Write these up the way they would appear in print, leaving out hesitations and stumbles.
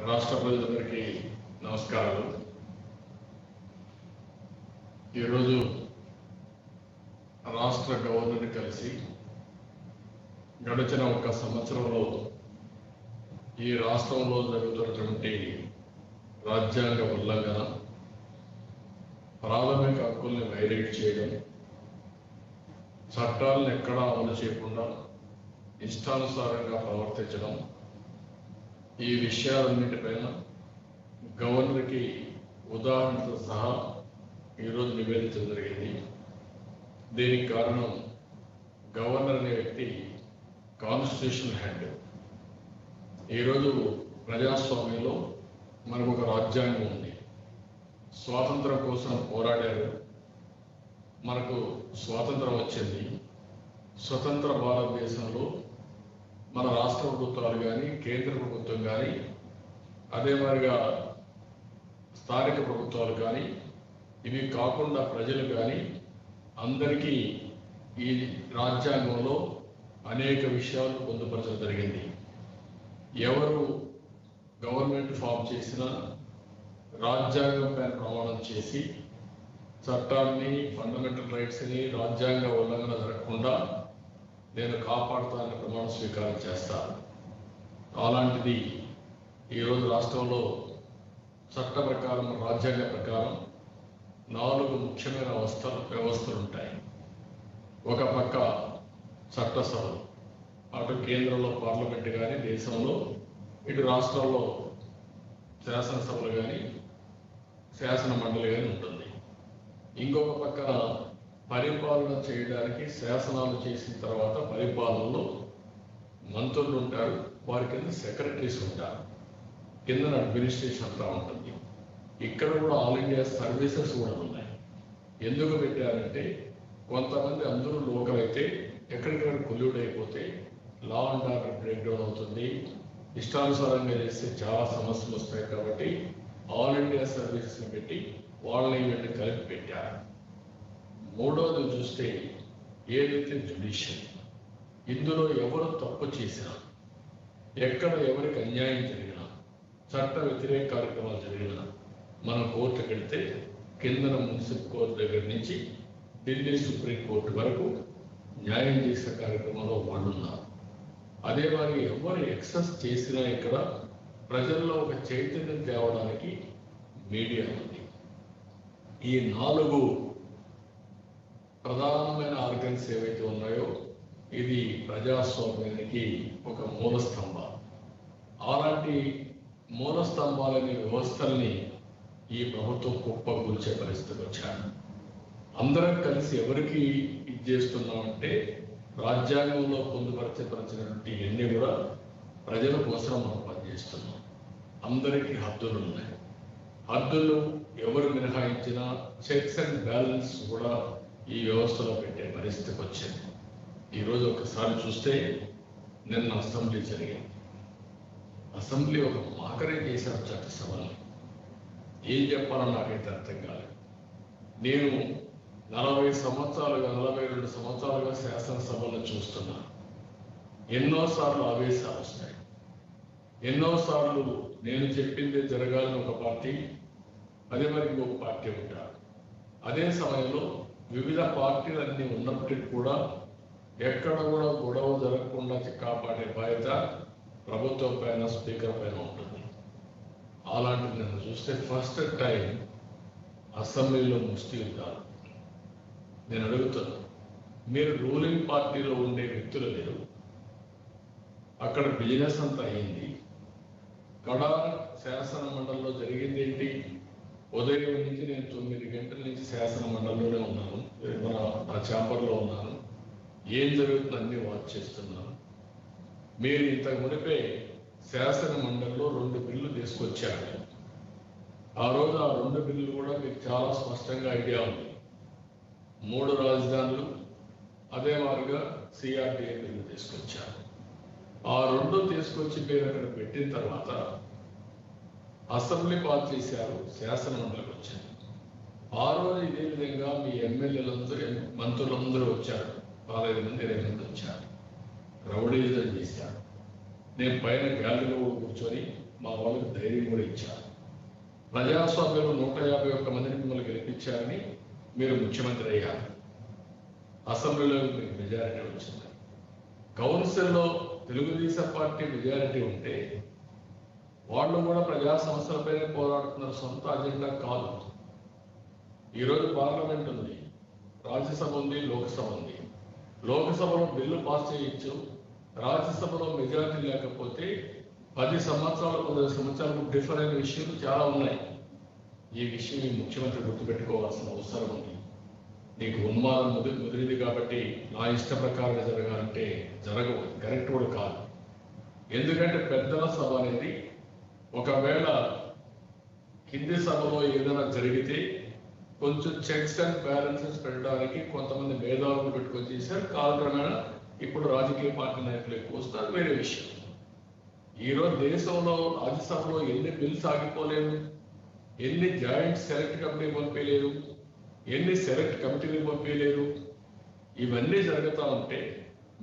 రాష్ట్ర ప్రజలందరికీ నమస్కారాలు. ఈరోజు రాష్ట్ర గవర్నర్ని కలిసి గడిచిన ఒక సంవత్సరంలో ఈ రాష్ట్రంలో జరుగుతున్నటువంటి రాజ్యాంగ ఉల్లంఘన, ప్రాథమిక హక్కుల్ని వైలేట్ చేయడం, చట్టాలను ఎక్కడా అమలు చేయకుండా ఇష్టానుసారంగా ప్రవర్తించడం, ఈ విషయాలన్నింటిపైన గవర్నర్కి ఉదాహరణతో సహా ఈరోజు నివేదించడం జరిగింది. దీనికి కారణం గవర్నర్ అనే వ్యక్తి కాన్స్టిట్యూషనల్ హెడ్. ఈరోజు ప్రజాస్వామ్యంలో మనకు ఒక రాజ్యాంగం ఉంది. స్వాతంత్రం కోసం పోరాడారు, మనకు స్వాతంత్రం వచ్చింది. స్వతంత్ర భారతదేశంలో మన రాష్ట్ర ప్రభుత్వాలు కానీ, కేంద్ర ప్రభుత్వం కానీ, అదే మాదిరిగా స్థానిక ప్రభుత్వాలు కానీ, ఇవి కాకుండా ప్రజలు కానీ అందరికీ ఈ రాజ్యాంగంలో అనేక విషయాలు పొందుపరచడం జరిగింది. ఎవరు గవర్నమెంట్ ఫామ్ చేసినా రాజ్యాంగం పైన ప్రమాణం చేసి చట్టాన్ని, ఫండమెంటల్ రైట్స్ని, రాజ్యాంగ ఉల్లంఘన జరగకుండా నేను కాపాడుతానని ప్రమాణ స్వీకారం చేస్తాను. అలాంటిది ఈరోజు రాష్ట్రంలో చట్ట ప్రకారం, రాజ్యాంగ ప్రకారం 4 ముఖ్యమైన వ్యవస్థలు ఉంటాయి. ఒక పక్క చట్టసభలు, అటు కేంద్రంలో పార్లమెంట్ కానీ, దేశంలో ఇటు రాష్ట్రాల్లో శాసనసభలు కానీ, శాసన మండలి కానీ ఉంటుంది. ఇంకొక పక్క పరిపాలన చేయడానికి శాసనాలు చేసిన తర్వాత పరిపాలనలో మంత్రులు ఉంటారు, వారి కింద సెక్రటరీస్ ఉంటారు, కింద అడ్మినిస్ట్రేషన్ అంతా ఉంటుంది. ఇక్కడ కూడా ఆల్ ఇండియా సర్వీసెస్ కూడా ఉన్నాయి. ఎందుకు పెట్టారంటే కొంతమంది అందరూ లోకల్ అయితే ఎక్కడికక్కడ కొల్యూడ్ అయిపోతే లా అండ్ ఆర్డర్ బ్రేక్ డౌన్ అవుతుంది, ఇష్టానుసారంగా చేస్తే చాలా సమస్యలు వస్తాయి. కాబట్టి ఆల్ ఇండియా సర్వీసెస్ని పెట్టి వాళ్ళని వీళ్ళని కలిపి పెట్టారు. మూడవది చూస్తే ఏదైతే జ్యుడిషియల్, ఇందులో ఎవరు తప్పు చేసినా, ఎక్కడ ఎవరికి అన్యాయం జరిగినా, చట్ట వ్యతిరేక కార్యక్రమాలు జరిగినా మనం కోర్టుకు వెళ్తే కిందన మున్సిపల్ కోర్టు దగ్గర నుంచి ఢిల్లీ సుప్రీంకోర్టు వరకు న్యాయం చేసే కార్యక్రమంలో వాళ్ళు ఉన్నారు. అదే మరి ఎవరు ఎక్సెస్ చేసినా ఇక్కడ ప్రజల్లో ఒక చైతన్యం తేవడానికి మీడియా ఉంది. ఈ 4 ప్రధానమైన ఆర్గన్స్ ఏవైతే ఉన్నాయో ఇది ప్రజాస్వామ్యానికి ఒక మూల స్తంభం. అలాంటి మూల స్తంభాలనే వ్యవస్థల్ని ఈ ప్రభుత్వం కుప్పకూల్చే పరిస్థితికి వచ్చారు. అందరం కలిసి ఎవరికి ఇది చేస్తున్నామంటే రాజ్యాంగంలో పొందుపరచబడినటువంటి ఇవన్నీ కూడా ప్రజల కోసం మనం పనిచేస్తున్నాం. అందరికీ హద్దులు ఉన్నాయి. హద్దులు ఎవరు మినహాయించినా చెక్స్ అండ్ బ్యాలెన్స్ కూడా ఈ వ్యవస్థలో పెట్టే పరిస్థితికి వచ్చింది. ఈరోజు ఒకసారి చూస్తే నిన్న అసెంబ్లీ జరిగింది. అసెంబ్లీ ఒక మాకరే చేశారు చట్టసభలో. ఏం చెప్పాలో నాకైతే అర్థం కాలేదు. నేను 42 సంవత్సరాలుగా శాసనసభలో చూస్తున్నాను. ఎన్నోసార్లు ఆవేశాలు వస్తాయి, ఎన్నోసార్లు నేను చెప్పిందే జరగాలని ఒక పార్టీ, అదే మరి ఇంకొక పార్టీ ఉంటారు. అదే సమయంలో వివిధ పార్టీలన్నీ ఉన్నప్పటికీ కూడా ఎక్కడ కూడా గొడవ జరగకుండా కాపాడే బాధ్యత ప్రభుత్వం పైన, స్పీకర్ పైన ఉంటుంది. అలాంటిది నేను చూస్తే ఫస్ట్ టైం అసెంబ్లీలో ముష్టి యుద్ధాలు. నేను అడుగుతున్నాను, మీరు రూలింగ్ పార్టీలో ఉండే వ్యక్తులు లేరు, అక్కడ బిజినెస్ అంతా అయింది. కడా శాసన మండలిలో జరిగింది ఏంటి? ఉదయం నుంచి నేను 9 గంటల నుంచి శాసన మండలిలోనే ఉన్నాను, నా ఛాంబర్లో ఉన్నాను. ఏం జరుగుతుంది అన్ని వాచ్ చేస్తున్నాను. మీరు ఇంతకు మునిపే శాసన మండలిలో 2 బిల్లు తీసుకొచ్చారు. ఆ రోజు ఆ 2 బిల్లు కూడా మీకు చాలా స్పష్టంగా ఐడియా ఉంది. 3 రాజధానులు, అదే మాదిరిగా సిఆర్డీఏ బిల్లు తీసుకొచ్చారు. ఆ 2 తీసుకొచ్చి మీరు అక్కడ పెట్టిన తర్వాత అసెంబ్లీ పాస్ చేశారు, శాసన మండలికి వచ్చారు. ఆ రోజు ఇదే విధంగా మీ ఎమ్మెల్యేలందరూ, మంత్రులందరూ వచ్చారు. 15 మంది 20 మంది వచ్చారు. రౌడీజం చేశారు. నేను పైన గ్యాలరీలో కూర్చొని మా వాళ్ళకి ధైర్యం కూడా ఇచ్చారు. ప్రజాస్వామ్యంలో 151 మందిని మిమ్మల్ని గెలిపించారని మీరు ముఖ్యమంత్రి అయ్యారు. అసెంబ్లీలో మీకు మెజారిటీ వచ్చింది. కౌన్సిల్లో తెలుగుదేశం పార్టీ మెజారిటీ ఉంటే వాళ్ళు కూడా ప్రజా సమస్యలపైనే పోరాడుతున్నారు, సొంత అజెండా కాదు. ఈరోజు పార్లమెంట్ ఉంది, రాజ్యసభ ఉంది, లోక్సభ ఉంది. లోక్సభలో బిల్లు పాస్ చేయొచ్చు, రాజ్యసభలో మెజారిటీ లేకపోతే 10 సంవత్సరాలు 15 సంవత్సరాలకు డిఫర్ అయిన విషయాలు చాలా ఉన్నాయి. ఈ విషయం ఈ ముఖ్యమంత్రి గుర్తుపెట్టుకోవాల్సిన అవసరం ఉంది. నీకు ఉన్మాదం ముదిరింది కాబట్టి నా ఇష్ట ప్రకారం జరగాలంటే జరగవు, కరెక్ట్ కూడా కాదు. ఎందుకంటే పెద్దల సభ అనేది ఒకవేళ కింది సభలో ఏదైనా జరిగితే కొంచెం చెక్స్ అండ్ బ్యాలెన్సెస్ పెట్టడానికి కొంతమంది మేధావులు పెట్టుకొని చేశారు. కాలక్రమేణా ఇప్పుడు రాజకీయ పార్టీ నాయకులు ఎక్కువ వస్తారు, వేరే విషయం. ఈరోజు దేశంలో రాజ్యసభలో ఎన్ని బిల్స్ ఆగిపోలేదు, ఎన్ని జాయింట్ సెలెక్ట్ కమిటీ పంపించలేదు, ఎన్ని సెలెక్ట్ కమిటీలు పంపించలేదు. ఇవన్నీ జరుగుతూ ఉంటే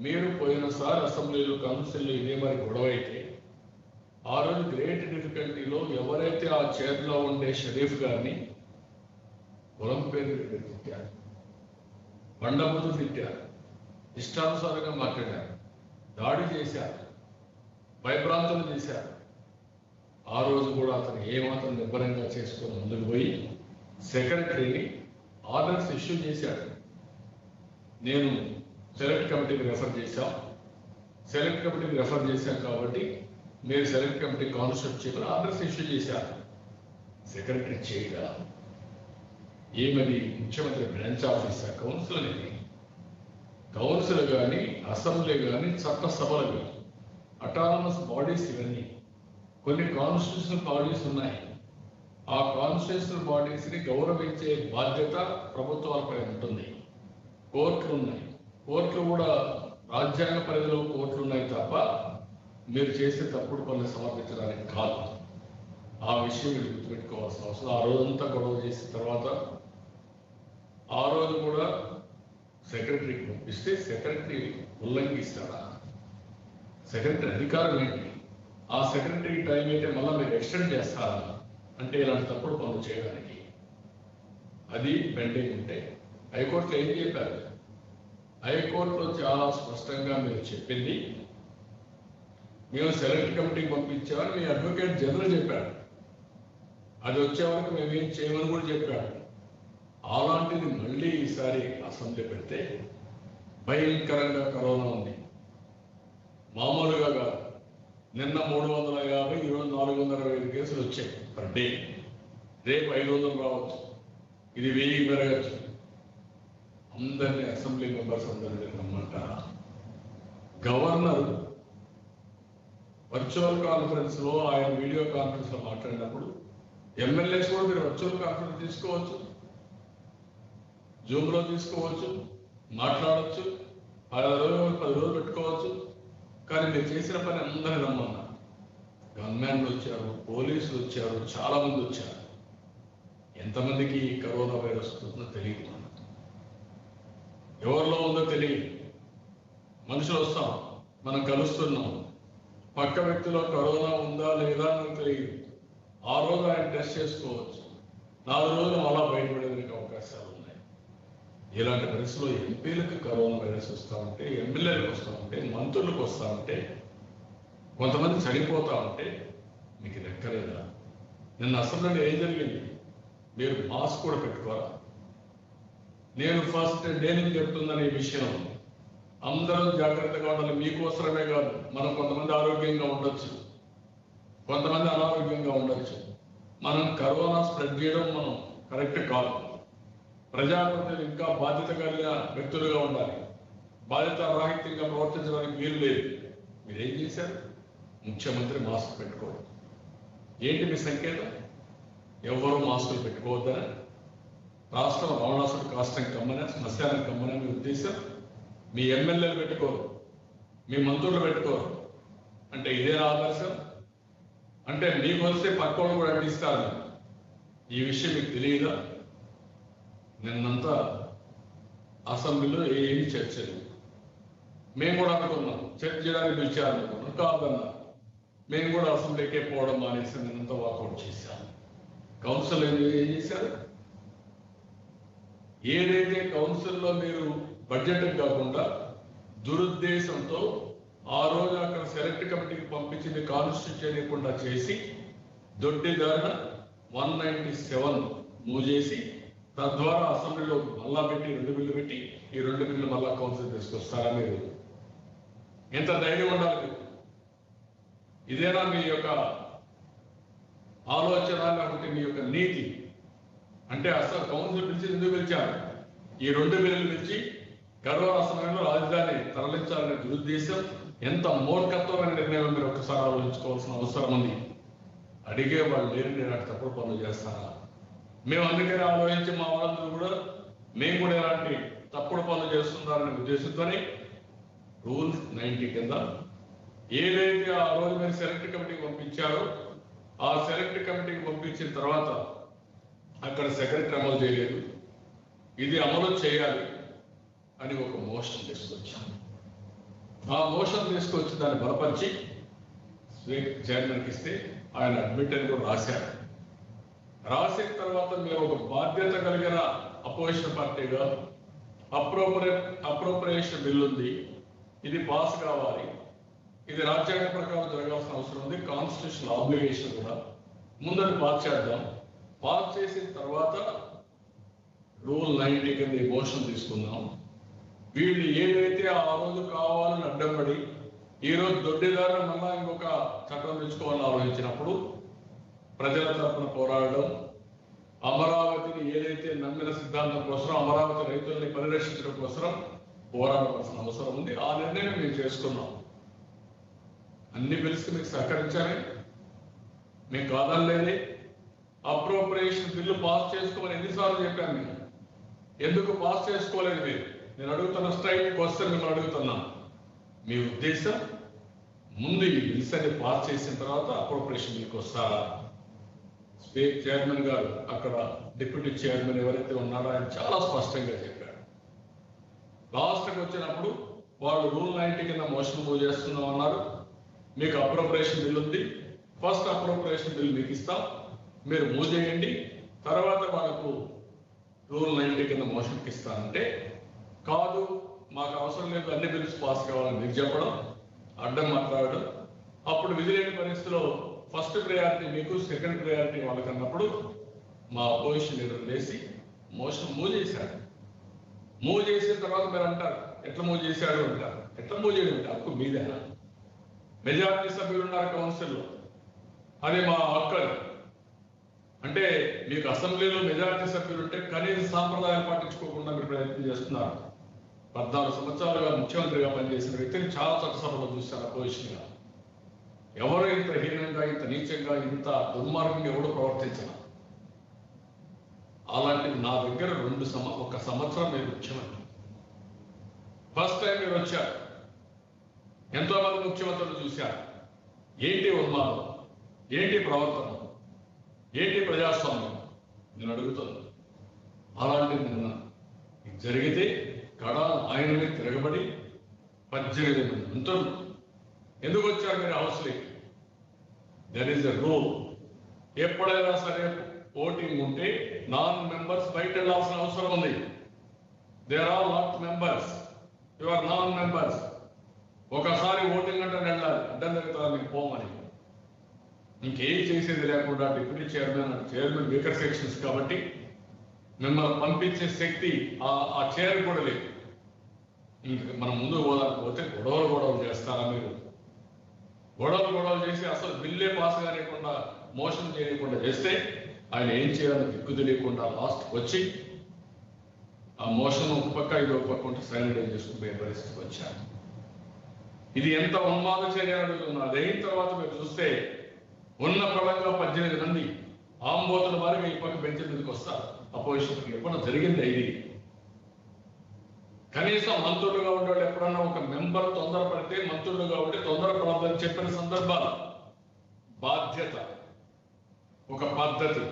మీరు పోయినసారి అసెంబ్లీలో కౌన్సిల్లో ఇదే మరి గొడవ అయితే ఆ రోజు గ్రేట్ డిఫికల్టీలో ఎవరైతే ఆ చైర్లో ఉండే షరీఫ్ గారిని కులం పేరు తిట్టారు, బండబుద్ధు తిట్టారు, ఇష్టానుసారంగా మాట్లాడారు, దాడి చేశారు, భయభ్రాంతులు చేశారు. ఆ రోజు కూడా అతను ఏమాత్రం నిబ్బరంగా చేసుకొని ముందుకు పోయి సెక్రటరీని ఆర్డర్స్ ఇష్యూ చేశాడు. నేను సెలెక్ట్ కమిటీకి రెఫర్ చేశాం, సెలెక్ట్ కమిటీకి రెఫర్ చేశాం కాబట్టి మీరు సెలెక్ట్ కమిటీ కాన్స్టిట్యూట్ చేయమని ఆర్డర్స్ ఇష్యూ చేశారు. సెక్రటరీ చేయగా ఏమది ముఖ్యమంత్రి బ్రాంచ్ ఆఫీసర్ కౌన్సిల్ అనేది, కౌన్సిల్ కానీ అసెంబ్లీ కానీ చట్టసభలు కానీ అటానమస్ బాడీస్ ఇవన్నీ. కొన్ని కాన్స్టిట్యూషనల్ బాడీస్ ఉన్నాయి. ఆ కాన్స్టిట్యూషనల్ బాడీస్ని గౌరవించే బాధ్యత ప్రభుత్వాలపై ఉంటుంది. కోర్టులు ఉన్నాయి, కోర్టులు కూడా రాజ్యాంగ పరిధిలో కోర్టులు ఉన్నాయి తప్ప మీరు చేసే తప్పుడు పనులు సమర్పించడానికి కాదు. ఆ విషయం మీరు గుర్తుపెట్టుకోవాల్సిన అవసరం. ఆ రోజంతా గొడవ చేసిన తర్వాత ఆ రోజు కూడా సెక్రటరీకి పంపిస్తే సెక్రటరీ ఉల్లంఘిస్తాడా? సెక్రటరీ అధికారం ఏంటి? ఆ సెక్రటరీ టైం అయితే మళ్ళీ మీరు ఎక్స్టెండ్ చేస్తారా అంటే ఇలాంటి తప్పుడు పనులు చేయడానికి? అది పెండింగ్ ఉంటే హైకోర్టులో ఏం చెప్పారు? హైకోర్టులో చాలా స్పష్టంగా మీరు చెప్పింది, మేము సెలెక్ట్ కమిటీకి పంపించామని మీ అడ్వకేట్ జనరల్ చెప్పాడు. అది వచ్చే వరకు మేమేం చేయమని కూడా చెప్పాడు. అలాంటిది మళ్ళీ ఈసారి అసెంబ్లీ పెడితే భయంకరంగా కరోనా ఉంది, మామూలుగా కాదు. నిన్న 350, ఈరోజు 425 కేసులు వచ్చాయి పర్ డే. రేపు 500 రావచ్చు, ఇది 1000 పెరగచ్చు. అందరినీ అసెంబ్లీ మెంబర్స్ అందరినీ రమ్మంటారా? గవర్నర్ వర్చువల్ కాన్ఫరెన్స్ లో ఆయన వీడియో కాన్ఫరెన్స్ లో మాట్లాడినప్పుడు ఎమ్మెల్యేస్ కూడా మీరు వర్చువల్ కాన్ఫరెన్స్ తీసుకోవచ్చు, జూమ్ లో తీసుకోవచ్చు, మాట్లాడచ్చు, 10 రోజులు పెట్టుకోవచ్చు. కానీ మీరు చేసిన పని అందరినీ రమ్మన్నారు. గన్మ్యాన్లు వచ్చారు, పోలీసులు వచ్చారు, చాలా మంది వచ్చారు. ఎంతమందికి కరోనా వైరస్ వస్తుందో తెలియదు, ఎవరిలో ఉందో తెలియదు. మనుషులు వస్తాం, మనం కలుస్తున్నాం, పక్క వ్యక్తిలో కరోనా ఉందా లేదా అని తెలియదు. ఆ రోజు ఆయన టెస్ట్ చేసుకోవచ్చు, 4 రోజులు అలా బయటపడేందుకు అవకాశాలు ఉన్నాయి. ఇలాంటి పరిస్థితుల్లో ఎంపీలకు కరోనా వైరస్ వస్తూ ఉంటే, ఎమ్మెల్యేలకు వస్తూ ఉంటే, మంత్రులకు వస్తూ ఉంటే, కొంతమంది చనిపోతా ఉంటే మీకు లెక్కలేదా? నిన్న అసెంబ్లీలో ఏం జరిగింది? మీరు మాస్క్ కూడా పెట్టుకోరా? నేను ఫస్ట్ డే నుంచి చెప్తుందని ఈ విషయం, అందరూ జాగ్రత్తగా ఉండాలి. మీకోసమే కాదు, మనం కొంతమంది ఆరోగ్యంగా ఉండొచ్చు, కొంతమంది అనారోగ్యంగా ఉండొచ్చు. మనం కరోనా స్ప్రెడ్ చేయడం మనం కరెక్ట్ కాదు. ప్రజాప్రతినిధులు ఇంకా బాధ్యత కలిగిన వ్యక్తులుగా ఉండాలి, బాధ్యత రాహిత్యంగా ప్రవర్తించడానికి వీలు లేదు. మీరేం చేశారు? ముఖ్యమంత్రి మాస్క్ పెట్టుకోవడం ఏంటి మీ సంకేతం? ఎవరు మాస్కులు పెట్టుకోవద్దని రాష్ట్రం రావణాసుడు కాష్టం కమ్మనే, శ్మశానం కమ్మనే మీ ఉద్దేశం. మీ ఎమ్మెల్యేలు పెట్టుకోరు, మీ మంత్రులు పెట్టుకోరు అంటే ఇదే ఆదర్శం? అంటే మీకు వస్తే పక్కోళ్ళు కూడా అందిస్తారు. ఈ విషయం మీకు తెలియదా? నిన్నంతా అసెంబ్లీలో ఏమి చర్చలు, మేము కూడా అనుకున్నాం చర్చ చేయడానికి పిలిచారనుకున్నాం, కాదన్నా. మేము కూడా అసెంబ్లీకే పోవడం మానేసి నేనంతా వాకౌట్ చేశాను. కౌన్సిల్ ఏం చేశారు? ఏదైతే కౌన్సిల్లో మీరు బడ్జెట్ కాకుండా దురుద్దేశంతో ఆ రోజు అక్కడ సెలెక్ట్ కమిటీకి పంపించింది కాన్స్టిట్యూట్ చేయకుండా చేసి దొడ్డిదారిన 197 మూవ్ చేసి తద్వారా అసెంబ్లీలో మళ్ళా పెట్టి 2 బిల్లు పెట్టి ఈ 2 బిల్లు మళ్ళా కౌన్సిల్ తీసుకొస్తారా? మీరు ఎంత ధైర్యం ఉండాలి? ఇదేనా మీ యొక్క ఆలోచన, లేకపోతే మీ యొక్క నీతి? అంటే అసలు కౌన్సిల్ పిలిచి ఎందుకు పిలిచారు? ఈ 2 బిల్లులు పిలిచి కరోనా సమయంలో రాజధాని తరలించాలనే దురుద్దేశం ఎంత మూర్ఖత్వమైన నిర్ణయం మీరు ఒకసారి ఆలోచించుకోవాల్సిన అవసరం ఉంది. అడిగే వాళ్ళు లేని ఇలాంటి తప్పుడు పనులు చేస్తారా? మేము అందుకని ఆలోచించి మా వాళ్ళందరూ కూడా మేము కూడా ఇలాంటి తప్పుడు పనులు చేస్తున్నారనే ఉద్దేశంతోనే రూల్ 90 కింద ఏదైతే ఆ రోజు మీరు సెలెక్ట్ కమిటీకి పంపించారో ఆ సెలెక్ట్ కమిటీకి పంపించిన తర్వాత అక్కడ సెక్రటరీ అమలు చేయలేదు, ఇది అమలు చేయాలి అని ఒక మోషన్ తీసుకొచ్చాను. ఆ మోషన్ తీసుకొచ్చి దాన్ని బలపరిచి చైర్మన్కి ఇస్తే ఆయన అడ్మిట్ అని కూడా రాశారు. రాసిన తర్వాత మేము ఒక బాధ్యత కలిగిన అపోజిషన్ పార్టీగా అప్రోప్రియేషన్ బిల్ ఉంది, ఇది పాస్ కావాలి, ఇది రాజ్యాంగ ప్రకారం జరగాల్సిన అవసరం ఉంది, కాన్స్టిట్యూషన్ ఆబ్లిగేషన్ కూడా ముందని పాస్ చేద్దాం. పాస్ చేసిన తర్వాత రూల్ 90 కింద ఈ మోషన్ తీసుకుందాం. వీళ్ళు ఏదైతే ఆ రోజు కావాలని అడ్డం పడి ఈ రోజు దొడ్డిదారిన మళ్ళా ఇంకొక చట్టం తెచ్చుకోవాలని ఆలోచించినప్పుడు ప్రజల తరఫున పోరాడడం, అమరావతిని ఏదైతే నమ్మిన సిద్ధాంతం కోసం అమరావతి రైతుల్ని పరిరక్షించడం కోసం పోరాడవలసిన అవసరం ఉంది. ఆ నిర్ణయం మేము చేసుకున్నాం. అన్ని బిల్స్ మీకు సహకరించాలి, మేము కాదనలేదే. అప్రోప్రియేషన్ బిల్లు పాస్ చేసుకోమని ఎన్నిసార్లు చెప్పాను నేను? ఎందుకు పాస్ చేసుకోలేదు మీరు? నేను అడుగుతున్న స్ట్రైక్ క్వశ్చన్ మిమ్మల్ని అడుగుతున్నా. మీ ఉద్దేశం ముందు ఈ బిల్స్ అన్ని పాస్ చేసిన తర్వాత అప్రోప్రియేషన్ బిల్కి వస్తారా? చైర్మన్ గారు అక్కడ డిప్యూటీ చైర్మన్ ఎవరైతే ఉన్నారో ఆయన చాలా స్పష్టంగా చెప్పారు. లాస్ట్కి వచ్చినప్పుడు వాళ్ళు రూల్ 90 కింద మోషన్ మూవ్ చేస్తున్నాం అన్నారు. మీకు అప్రోప్రియేషన్ బిల్ ఉంది, ఫస్ట్ అప్రోప్రియేషన్ బిల్ మీకు ఇస్తాం, మీరు మూవ్ చేయండి, తర్వాత వాళ్ళకు రూల్ 90 కింద మోషన్కి ఇస్తానంటే కాదు మాకు అవసరం లేదు, అన్ని బిల్స్ పాస్ కావాలని మీరు చెప్పడం, అడ్డం మాట్లాడడం. అప్పుడు విధిలేని పరిస్థితిలో ఫస్ట్ ప్రయారిటీ మీకు, సెకండ్ ప్రయారిటీ వాళ్ళకి అన్నప్పుడు మా అపోజిషన్ లీడర్ వేసి మోషన్ మూవ్ చేశాడు. మూవ్ చేసిన తర్వాత మీరు అంటారు ఎట్లా మూవ్ చేశాడు అంటారు. ఎట్లా మూవ్ చేయడం అంటే హక్కు మీదేనా? మెజారిటీ సభ్యులు ఉన్నారు కౌన్సిల్లో, అది మా హక్కు. అంటే మీకు అసెంబ్లీలో మెజారిటీ సభ్యులు ఉంటే కనీస సాంప్రదాయాలు పాటించుకోకుండా మీరు ప్రయత్నం చేస్తున్నారు. 14 సంవత్సరాలుగా ముఖ్యమంత్రిగా పనిచేసిన వ్యక్తిని చాలా చట్టసభలో చూశారు అపోజిషన్గా. ఎవరు ఇంత హీనంగా, ఇంత నీచంగా, ఇంత దుర్మార్గంగా ఎవరు ప్రవర్తించిన. అలాంటిది నా దగ్గర 1 సంవత్సరం మీరు ముఖ్యమంత్రి. ఫస్ట్ టైం మీరు వచ్చారు, ఎంతో మంది ముఖ్యమంత్రులు చూశారు. ఏంటి ఉన్మాదం, ఏంటి ప్రవర్తన, ఏంటి ప్రజాస్వామ్యం నేను అడుగుతాను. అలాంటిది నిన్న జరిగితే కడ ఆయన మీద తిరగబడి 18 మంది మంత్రులు ఎందుకు వచ్చారు మీరు హౌస్లోకి? That is a rule. ఎప్పుడైనా సరే ఓటింగ్ ఉంటే నాన్ మెంబర్స్ బయట వెళ్ళాల్సిన అవసరం ఉంది. There are not members, you are non members. ఒకసారి ఓటింగ్ అంటే వెళ్ళాలి, అడ్డం జరుగుతుంది మీకు పోమని. ఇంకేం చేసేది లేకుండా డిప్యూటీ చైర్మన్ వీకర్ సెక్షన్స్ కాబట్టి మిమ్మల్ని పంపించే శక్తి ఆ చైర్ కూడా లేదు. ఇంక మనం ముందు పోతే గొడవలు చేస్తారా మీరు? గొడవలు చేసి అసలు బిల్లే పాస్ కానివ్వకుండా, మోషన్ చేయకుండా చేస్తే ఆయన ఏం చేయాలని దిక్కు తెలియకుండా లాస్ట్కి వచ్చి ఆ మోషన్ ఒక పక్క ఇది ఒక పక్క ఉంటే సైలెంట్ చేసుకునే పరిస్థితికి వచ్చారు. ఇది ఎంత ఉన్మాద చర్య అడుగుతున్నా. అది అయిన తర్వాత మీరు చూస్తే ఉన్న పరంగా 18 మంది ఆంబోతుల వారిగా ఈ పక్క బెంచ్ మీదకి వస్తారు. అపోజిషన్ ఎప్పుడన్నా జరిగింది ఇది? కనీసం మంత్రులుగా ఉండేవాళ్ళు ఎప్పుడన్నా ఒక మెంబర్ తొందరపడితే మంత్రులుగా ఉంటే తొందరపడద్దని చెప్పిన సందర్భాలు. బాధ్యత, ఒక పద్ధతి.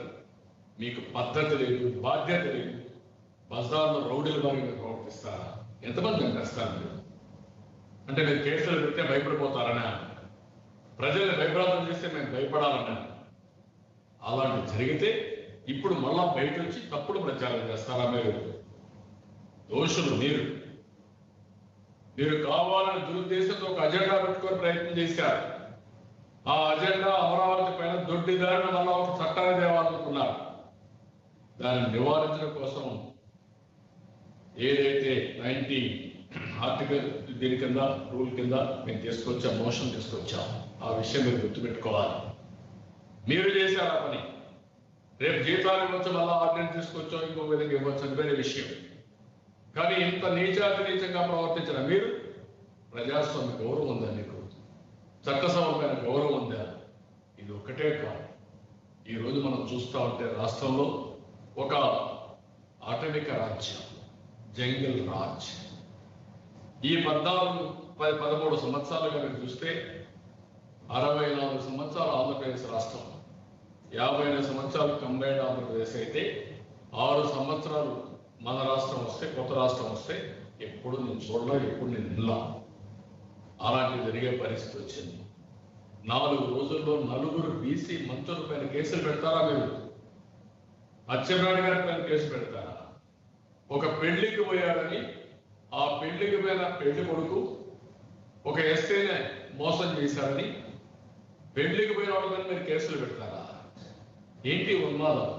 మీకు పద్ధతి లేదు, బాధ్యత లేదు. బజార్లో రౌడీల వారిగా ప్రవర్తిస్తారా? ఎంతమంది చంపేస్తారు మీరు? అంటే మీరు కేసులు పెడితే భయపడిపోతారనా? ప్రజల్ని భయప్రాంతం చేస్తే మేము భయపడాలన్నాను. అలాంటి జరిగితే ఇప్పుడు మళ్ళా బయట వచ్చి తప్పుడు ప్రచారం చేస్తారా? మీరు దోషులు. మీరు కావాలని దురుద్దేశంతో ఒక అజెండా పెట్టుకొని ప్రయత్నం చేశారు. ఆ అజెండా అమరావతి పైన దొడ్డిదారిన మళ్ళా ఒక చట్టాన్ని తేవాలనుకున్నారు. దాన్ని నివారించడం కోసం ఏదైతే 90 ఆర్టికల్ దీని కింద రూల్ కింద మేము తీసుకొచ్చాం, మోషన్ తీసుకొచ్చాం. ఆ విషయం మీరు గుర్తుపెట్టుకోవాలి. మీరు చేశారు ఆ పని. రేపు జీతాలు ఇవ్వచ్చు, మళ్ళా ఆర్డినెన్స్ తీసుకొచ్చాం, ఇంకో విధంగా ఇవ్వచ్చు, అది వేరే విషయం. కానీ ఇంత నీచంగా ప్రవర్తించిన మీరు, ప్రజాస్వామ్య గౌరవం ఉందా మీకు? చట్టసభ పైన గౌరవం ఉందా? ఇది ఒక్కటే కాదు. ఈరోజు మనం చూస్తూ ఉంటే రాష్ట్రంలో ఒక ఆటవిక రాజ్యం, జంగల్ రాజ్. ఈ 13 సంవత్సరాలుగా మీరు చూస్తే 64 సంవత్సరాలు ఆంధ్రప్రదేశ్ రాష్ట్రం, 55 సంవత్సరాలు కంబైన్డ్ ఆంధ్రప్రదేశ్ అయితే 6 సంవత్సరాలు మన రాష్ట్రం వస్తే, కొత్త రాష్ట్రం వస్తే ఎప్పుడు నేను చూడలేదు, ఎప్పుడు నేను వినలా. అలాంటి జరిగే పరిస్థితి వచ్చింది. 4 రోజుల్లో 4 బీసీ మంత్రుల పైన కేసులు పెడతారా మీరు? అచ్చెన్నాయుడు గారి పైన కేసు పెడతారా? ఒక పెళ్లికి పోయాడని ఆ పెళ్లికి పోయిన పెళ్లి కొడుకు ఒక ఎస్ఐని మోసం చేశారని పెళ్లికి పోయిన వాళ్ళ మీద మీరు కేసులు పెడతారా? ఏంటి ఉన్మాదం?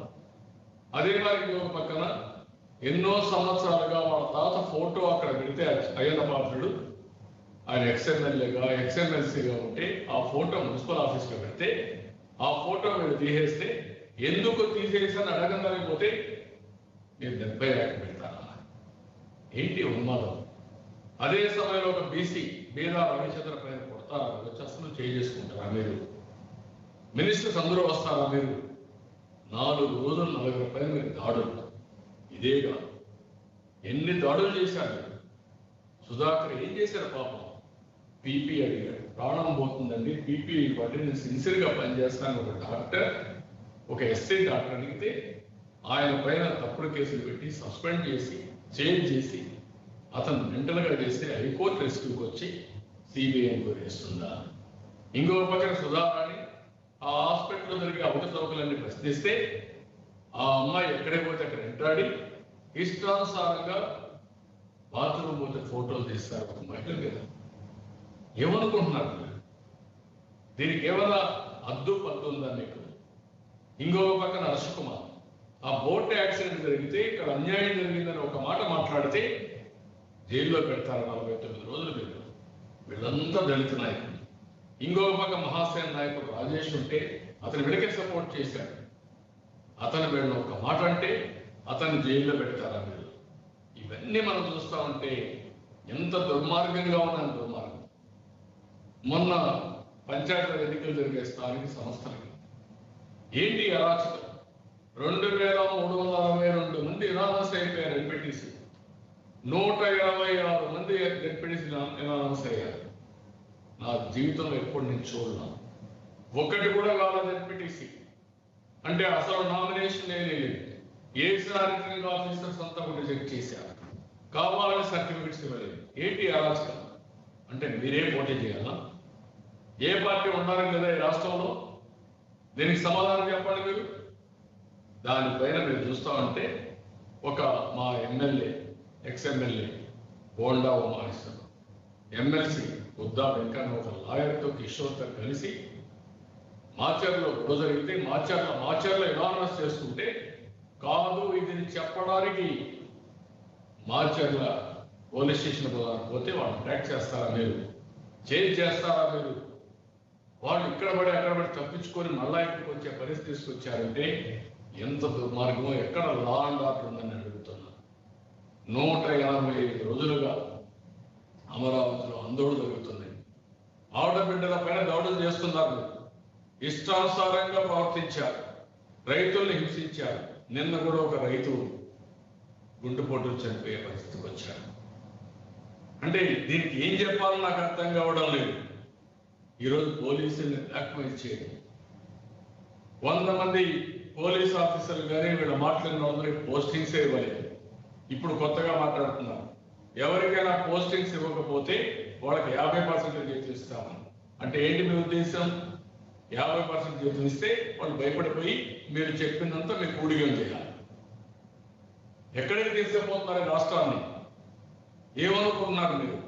అదే మరి ఒక పక్కన ఎన్నో సంవత్సరాలుగా వాళ్ళ తాత ఫోటో అక్కడ పెడితే అయ్యన్న పాత్రుడు ఆయన ఎక్స్ఎమ్మెల్సీగా ఉంటే ఆ ఫోటో మున్సిపల్ ఆఫీస్లో పెడితే ఆ ఫోటో మీరు తీసేస్తే ఎందుకు తీసేసని అడగడానికి పోతే మీరు 70 యాక్ట్ పెడతారా? ఏంటి ఉన్మాదం? అదే సమయంలో ఒక బీసీ బీదా రవిచంద్ర పైన కొడతారా? వచ్చి అసలు చేసుకుంటారా మీరు? మినిస్టర్స్ అందరూ వస్తారా మీరు? 4 రోజులు 40 పైన మీరు దాడులు. ఇదే కాదు, ఎన్ని దాడులు చేశారు. సుధాకర్ ఏం చేశారు పాపం? పీపీ అడిగాడు, ప్రాణం పోతుందండి, పీపీ ఇవ్వండి, నేను సిన్సియర్గా పనిచేస్తాను. ఒక డాక్టర్, ఒక ఎస్ఐ డాక్టర్ అడిగితే ఆయన పైన తప్పుడు కేసులు పెట్టి సస్పెండ్ చేసి చేంజ్ చేసి అతను మెంటల్గా చేస్తే హైకోర్టు రెస్క్యూకి వచ్చి సిబిఐ ఎంక్వైరీ చేస్తుందా? ఇంకో పక్కన సుధారాణి ఆ హాస్పిటల్లో జరిగే అవకతవకలన్నీ ప్రశ్నిస్తే ఆ అమ్మాయి ఎక్కడికి పోతే అక్కడ వెంటాడి ఇష్టానుసారంగా బాత్రూమ్ పోతే ఫోటోలు తీస్తారు ఒక మహిళ మీద. ఏమనుకుంటున్నారు? దీనికి ఏమైనా అద్దు పద్దు ఉందా మీకు? ఇంకొక పక్కన హర్షకుమార్ ఆ బోట్ యాక్సిడెంట్ జరిగితే ఇక్కడ అన్యాయం జరిగిందని ఒక మాట మాట్లాడితే జైల్లో పెడతారు 49 రోజులు మీరు. వీళ్ళంతా దళిత నాయకులు. ఇంకొక పక్క మహాసేన నాయకుడు రాజేష్ ఉంటే అతను వీళ్ళకే సపోర్ట్ చేశాడు. అతను వీళ్ళని ఒక మాట అంటే అతన్ని జైల్లో పెడతారా మీరు? ఇవన్నీ మనం చూస్తా ఉంటే ఎంత దుర్మార్గంగా ఉన్న దుర్మార్గం. మొన్న పంచాయతీ ఎన్నికలు జరిగే స్థానిక సంస్థలకి ఏంటి అరాచకం? 2362 మంది ఎనానమస్ అయిపోయారు ఎంపీటీసీ, 126 మంది ఎంపీటీసీ ఎనానమస్ అయ్యారు. నా జీవితంలో ఎప్పుడు నేను చూడలా. ఒకటి కూడా కాలేదు ఎంపీటీసీ అంటే అసలు నామినేషన్ లేదు. ఏ రిటర్నింగ్ ఆఫీసర్స్ అంతా కూడా రిజెక్ట్ చేశారు. కావాలని సర్టిఫికెట్స్ ఇవ్వలేదు. ఏంటి అరాచకం? అంటే మీరే పోటీ చేయాలా? ఏ పార్టీ ఉండాలని లేదా ఈ రాష్ట్రంలో? దీనికి సమాధానం చెప్పండి మీరు. దానిపైన మీరు చూస్తా ఉంటే ఒక మా MLA ex MLA Bonda Umamaheswar, MLC Udda Venkanna ఒక లాయర్తో కిషోర్తో కలిసి మాచర్లో గొడవ జరిగితే మాచర్లో ఎనానమస్ చేస్తుంటే కాదు ఇది చెప్పడానికి మాచర్ల పోలీస్ స్టేషన్ పోతే వాళ్ళు ట్రాక్ చేస్తారా మీరు? చేంజ్ చేస్తారా మీరు? వాళ్ళు ఇక్కడ పడి అక్కడ పడి తప్పించుకొని మళ్ళా ఇంటికి వచ్చే పరిస్థితి తీసుకొచ్చారంటే ఎంత దుర్మార్గమో. ఎక్కడ లా అండ్ ఆర్డర్ ఉందని అడుగుతున్నా. 185 రోజులుగా అమరావతిలో ఆందోళన జరుగుతుంది. ఆడబిడ్డల పైన దాడులు చేస్తున్నారు. ఇష్టానుసారంగా ప్రవర్తించారు. రైతుల్ని హింసించారు. నిన్న కూడా ఒక రైతు గుండెపోటు చనిపోయే పరిస్థితికి వచ్చారు. అంటే దీనికి ఏం చెప్పాలో నాకు అర్థం కావడం లేదు. ఈరోజు పోలీసుల్ని బ్లాక్మెయిల్ చేయడం, 100 మంది పోలీస్ ఆఫీసర్లు కానీ వీళ్ళ మాట్లాడిన వాళ్ళందరికీ పోస్టింగ్స్ ఇవ్వలేదు. ఇప్పుడు కొత్తగా మాట్లాడుతున్నారు, ఎవరికైనా పోస్టింగ్స్ ఇవ్వకపోతే వాళ్ళకి 50% ఇస్తామని. అంటే ఏంటి మీ ఉద్దేశం? 50% జీతం ఇస్తే వాళ్ళు భయపడిపోయి మీరు చెప్పిందంతా మీకు ఊడిగం చేయాలి. ఎక్కడికి తీసుకుపోతున్నారు రాష్ట్రాన్ని? ఏమనుకుంటున్నారు మీరు?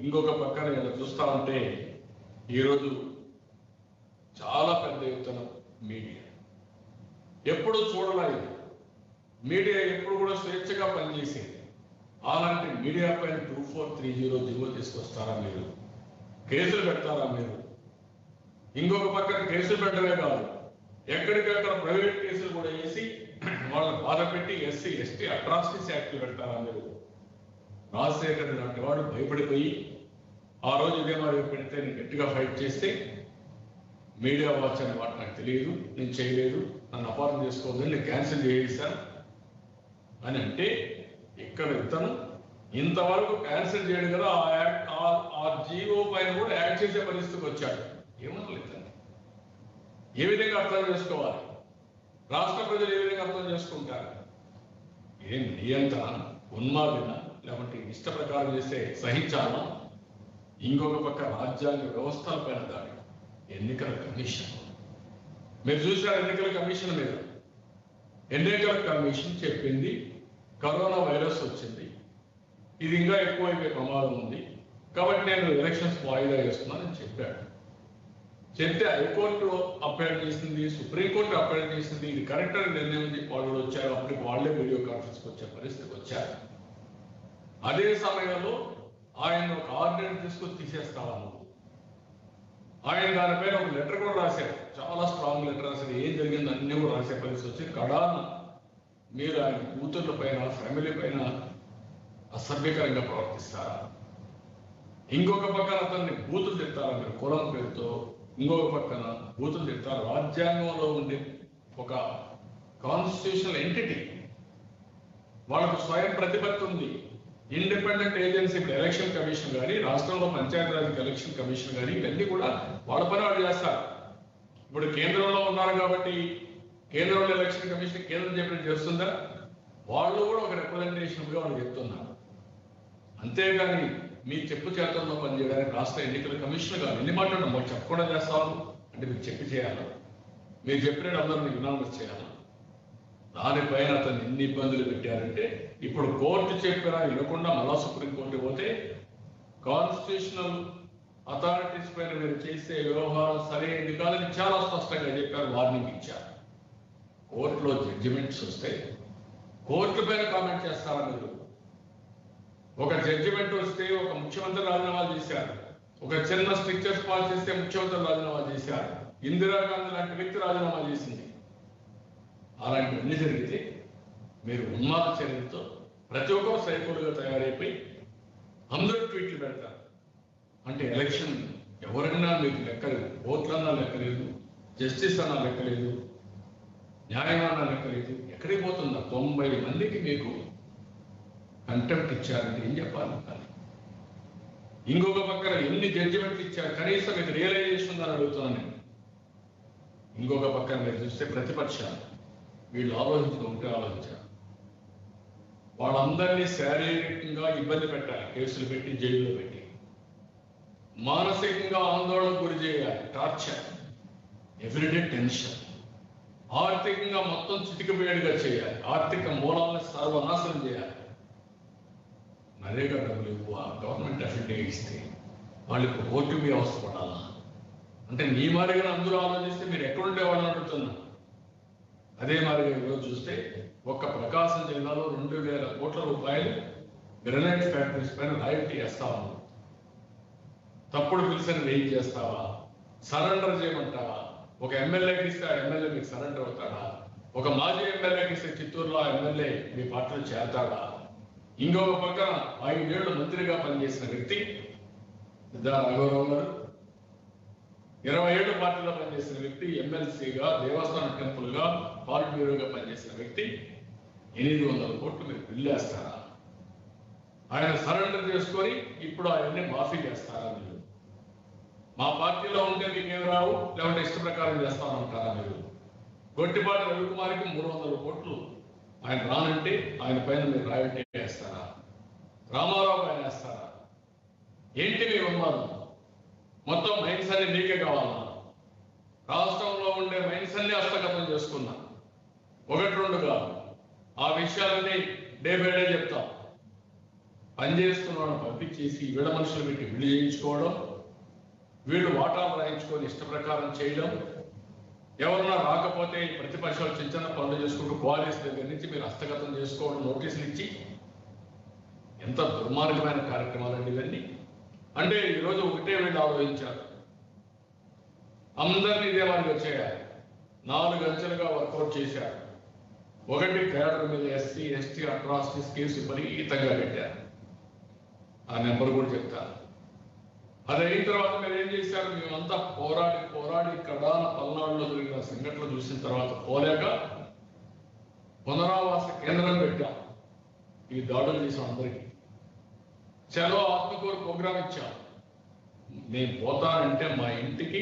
ఇంకొక పక్కన ఇలా చూస్తా ఉంటే ఈరోజు చాలా పెద్ద ఎత్తున మీడియా ఎప్పుడు చూడలేదు. మీడియా ఎప్పుడు కూడా స్వేచ్ఛగా పనిచేసేది. అలాంటి మీడియా పైన 2430 జీవో తీసుకొస్తారా మీరు? కేసులు పెడతారా మీరు? ఇంకొక పక్కన కేసులు పెట్టడమే కాదు, ఎక్కడికక్కడ ప్రైవేట్ కేసులు కూడా వేసి వాళ్ళని బాధ పెట్టి ఎస్సీ ఎస్టీ అట్రాసిటీస్ యాక్ట్లు పెడతారా మీరు? రాజశేఖర్ లాంటి వాడు భయపడిపోయి ఆ రోజు ఇదే మరి పెడితే నేను గట్టిగా ఫైట్ చేస్తే మీడియా వాచ్ అనే వాటి నాకు తెలియదు, నేను చేయలేదు, నన్ను అపార్థం చేసుకోవద్దు, నేను క్యాన్సిల్ చేసేసాను అని అంటే ఇక్కడ ఇతను ఇంతవరకు క్యాన్సిల్ చేయడు కదా, ఆ జీవో పైన కూడా యాక్ట్ చేసే పరిస్థితికి వచ్చాడు. ఏమనలేదు ఇతను. ఏ విధంగా అర్థం చేసుకోవాలి? రాష్ట్ర ప్రజలు ఏ విధంగా అర్థం చేసుకుంటారు? ఏం నియంత్రణ ఉన్మాదిన లేకుంటే ఇష్ట ప్రకారం చేస్తే సహించాలా? ఇంకొక పక్క రాజ్యాంగ వ్యవస్థల పైన దాడి. ఎన్నికల కమిషన్ మీరు చూసారు. ఎన్నికల కమిషన్ మీద ఎన్నికల కమిషన్ చెప్పింది కరోనా వైరస్ వచ్చింది, ఇది ఇంకా ఎక్కువైపోయే ప్రమాదం ఉంది కాబట్టి నేను ఎలక్షన్స్ వాయిదా వేస్తున్నానని చెప్పాడు. చెప్తే హైకోర్టు అప్పీల్ చేసింది, సుప్రీంకోర్టు అప్పీల్ చేసింది, ఇది కరెక్ట్ అని నిర్ణయం వాళ్ళు వచ్చారు. అప్పటికి వాళ్ళే వీడియో కాన్ఫరెన్స్కి వచ్చే పరిస్థితికి వచ్చారు. అదే సమయంలో ఆయన ఒక ఆర్డినెన్స్ తీసుకొని తీసేస్తావా నువ్వు? ఆయన దానిపైన ఒక లెటర్ కూడా రాశారు, చాలా స్ట్రాంగ్ లెటర్ రాశారు. ఏం జరిగింది అన్నీ కూడా రాసే పరిస్థితి వచ్చి కడాన మీరు ఆయన కూతుర్ల పైన ఫ్యామిలీ పైన అసభ్యకరంగా ప్రవర్తిస్తారా? ఇంకొక పక్కన అతన్ని బూతులు తిడతారా మీరు కులం పేరుతో? ఇంకొక పక్కన బూతులు తిడతారు. రాజ్యాంగంలో ఉండే ఒక కాన్స్టిట్యూషనల్ ఎంటిటీ, వాళ్ళకు స్వయం ప్రతిపత్తి ఉంది. ఇండిపెండెంట్ ఏజెన్సీ, ఇప్పుడు ఎలక్షన్ కమిషన్ కానీ, రాష్ట్రంలో పంచాయతీరాజ్ ఎలక్షన్ కమిషన్ కానీ, ఇవన్నీ కూడా వాళ్ళ పని వాళ్ళు చేస్తారు. ఇప్పుడు కేంద్రంలో ఉన్నారు కాబట్టి కేంద్రంలో ఎలక్షన్ కమిషన్ కేంద్రం చెప్పినట్టు చేస్తుందా? వాళ్ళు కూడా ఒక రిప్రజెంటేషన్గా వాళ్ళు చెప్తున్నారు. అంతేగాని మీ చెప్పు చేతల్లో పనిచేయడానికి రాష్ట్ర ఎన్నికల కమిషన్ కాదు. ఎన్ని మాట్లాడడం వాళ్ళు చెప్పకుండా చేస్తాను అంటే మీరు చెప్పి చేయాలి, మీరు చెప్పినట్టు అందరినీ యునానిమస్ చేయాలి. దానిపైన అతను ఎన్ని ఇబ్బందులు పెట్టారంటే ఇప్పుడు కోర్టు చెప్పినా వినకుండా మళ్ళా సుప్రీంకోర్టు పోతే కాన్స్టిట్యూషనల్ అథారిటీస్ పైన మీరు చేసే వ్యవహారం సరైనది కాదని చాలా స్పష్టంగా చెప్పారు, వార్నింగ్ ఇచ్చారు. కోర్టులో జడ్జిమెంట్స్ వస్తే కోర్టు పైన కామెంట్ చేస్తారా మీరు? ఒక జడ్జిమెంట్ వస్తే ఒక ముఖ్యమంత్రి రాజీనామా చేశారు, ఒక చిన్న స్ట్రిక్చర్స్ పాస్ చేస్తే ముఖ్యమంత్రి రాజీనామా చేశారు, ఇందిరాగాంధీ లాంటి వ్యక్తి రాజీనామా చేసింది. అలాంటివన్నీ జరిగితే మీరు ఉన్మాద చర్యలతో ప్రతి ఒక్కరు సైకోలుగా తయారైపోయి అందరూ ట్వీట్లు పెడతారు. అంటే ఎలక్షన్ ఎవరైనా మీకు లెక్కలేదు, ఓట్లన్నా లెక్కలేదు, జస్టిస్ అన్నా లెక్కలేదు, న్యాయం అన్నా లెక్కలేదు. ఎక్కడికి పోతుందా? 90 మందికి మీకు కంటెంప్ట్ ఇచ్చారంటే ఏం చెప్పాలి? ఇంకొక పక్కన ఎన్ని జడ్జిమెంట్లు ఇచ్చారు, కనీసం మీకు రియలైజేషన్ ఉందని అడుగుతున్నాను నేను. ఇంకొక పక్కన మీరు చూస్తే ప్రతిపక్షాలు వీళ్ళు ఆలోచించుకుంటే ఆలోచించారు. వాళ్ళందరినీ శారీరకంగా ఇబ్బంది పెట్టాలి, కేసులు పెట్టి జైల్లో పెట్టి, మానసికంగా ఆందోళనకు గురి చేయాలి, టార్చర్, ఎవ్రీడే టెన్షన్, ఆర్థికంగా మొత్తం చిటికబేడుగా చేయాలి, ఆర్థిక మూలాలను సర్వనాశనం చేయాలి. నరేగా డబ్బులు ఇవ్వ, గవర్నమెంట్ అఫిడవిట్ ఇస్తే వాళ్ళు ఇప్పుడు ఓటీపీ అవస్థ పడాలా? అంటే నీ మారిగా అందరూ ఆలోచిస్తే మీరు ఎక్కడుండే వాళ్ళని అడుగుతున్నా. అదే మాదిరిగా ఈరోజు చూస్తే ఒక్క ప్రకాశం జిల్లాలో 2000 కోట్ల రూపాయలు గ్రెనైట్ ఫ్యాక్టరీస్ పైన రాయల్టీ వేస్తావా? తప్పుడు పిలిచిన వెయిట్ చేస్తావా? సరెండర్ చేయమంటావా? ఒక ఎమ్మెల్యేకి ఇస్తే ఆ ఎమ్మెల్యే మీకు సరెండర్ అవుతాడా? ఒక మాజీ ఎమ్మెల్యేకి ఇస్తే చిత్తూరులో ఆ ఎమ్మెల్యే మీ పార్టీలో చేరతాడా? ఇంకొక పక్కన 5 ఏళ్లు మంత్రిగా పనిచేసిన వ్యక్తి రాఘవరావు గారు, 20 ఏళ్ళు పార్టీలో పనిచేసిన వ్యక్తి, ఎమ్మెల్సీగా, దేవస్థానం టెంపుల్గా, పాలిట్ బ్యూరోగా పనిచేసిన వ్యక్తి 800 కోట్లు మీరు బిల్లు వేస్తారా? ఆయన సరెండర్ చేసుకొని ఇప్పుడు ఆయన్ని మాఫీ చేస్తారా మీరు? మా పార్టీలో ఉంటే మీకేం రావు, లేకుంటే ఇష్ట ప్రకారం చేస్తామంటారా మీరు? గొట్టిపాటి రవికుమార్కి 300 కోట్లు ఆయన రానంటే ఆయన పైన మీరు రాయల్టీ వేస్తారా? రామారావు పైన వేస్తారా? ఏంటి మీ ఉన్మాదం? మొత్తం మైన్స్ అన్ని మీకే కావాలన్నా. రాష్ట్రంలో ఉండే మైన్స్ అన్ని హస్తగతం చేసుకున్నా, ఒకటి రెండు కాదు. ఆ విషయాలన్నీ డే బై డే చెప్తాం. పనిచేస్తున్న వాళ్ళని పంపించేసి వీళ్ళ మనుషులు పెట్టి విడి చేయించుకోవడం, వీళ్ళు వాటాలు రాయించుకొని ఇష్ట ప్రకారం చేయడం, ఎవరన్నా రాకపోతే ప్రతిపక్షాలు చిన్న చిన్న పనులు చేసుకుంటూ క్వారీస్ దగ్గర నుంచి మీరు హస్తగతం చేసుకోవడం, నోటీసులు ఇచ్చి, ఎంత దుర్మార్గమైన కార్యక్రమాలండి ఇవన్నీ. అంటే ఈరోజు ఒకటే వీళ్ళు ఆలోచించారు, అందరినీ ఇదే వారికి వచ్చేయాలి. 4 అంచెలుగా వర్కౌట్ చేశారు. ఒకటి కేడర్ మీద ఎస్సీ ఎస్టీ అట్రాసిటీస్ కేసు విపరీతంగా పెట్టారు. ఆ నెంబర్ కూడా చెప్తాను. అది అయిన తర్వాత మీరు ఏం చేశారు? మేమంతా పోరాడి కడాన పల్నాడులో జరిగిన సంఘటనలు చూసిన తర్వాత పోలేక పునరావాస కేంద్రం పెట్టాం. ఈ దాడులు చేసాం. అందరికీ చలో ఆత్మకూరు ప్రోగ్రాం ఇచ్చాం. నేను పోతానంటే మా ఇంటికి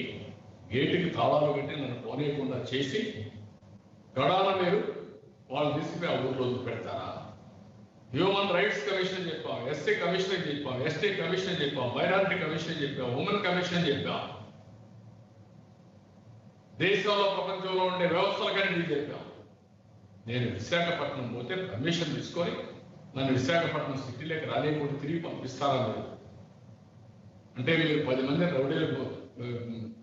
గేటుకి తాళాలు పెట్టి నన్ను పోనీయకుండా చేసి కడాన మీరు వాళ్ళు తీసుకుని ఆ ఊర్లో పెడతారా? హ్యూమన్ రైట్స్ కమిషన్ చెప్పాం, ఎస్సీ కమిషన్ చెప్పాం, ఎస్టీ కమిషన్ చెప్పాం, మైనారిటీ కమిషన్ చెప్పాం, ఉమెన్ కమిషన్ చెప్పాం, దేశంలో ప్రపంచంలో ఉండే వ్యవస్థలకన్నీ చెప్పాం. నేను విశాఖపట్నం పోతే పర్మిషన్ తీసుకొని నన్ను విశాఖపట్నం సిటీలోకి రాలేకుండా తిరిగి పంపిస్తారా మీరు? అంటే మీరు 10 మంది రౌడీలకు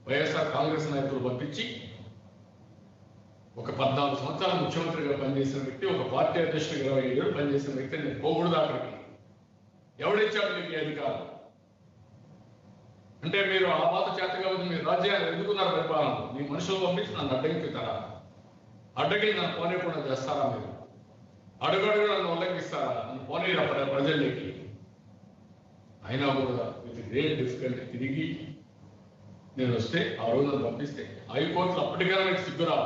వైఎస్ఆర్ కాంగ్రెస్ నాయకులు పంపించి ఒక 14 సంవత్సరాలు ముఖ్యమంత్రిగా పనిచేసిన వ్యక్తి, ఒక పార్టీ అధ్యక్షుడిగా 27 ఏళ్ళు పనిచేసిన వ్యక్తి నేను పోకూడదు అక్కడికి. ఎవడిచ్చాడు మీకు అధికారం? అంటే మీరు ఆ మాట చేత కాబట్టి మీరు రాజ్యాన్ని ఎదుర్కొన్నారు పరిపాలన. మీ మనుషులు పంపించి నన్ను అడ్డగిస్తారా? అడ్డగి నన్ను పోనీయకుండా చేస్తారా? మీరు అడుగడుగు నన్ను ఉల్లంఘిస్తారా? నన్ను పోనీరా ప్రజల్లోకి? అయినా కూడా విత్ గ్రేట్ డిఫికల్టీ తిరిగి నేను వస్తే ఆ రోజు నన్ను పంపిస్తే హైకోర్టులో అప్పటికైనా మీకు సిగ్గురా.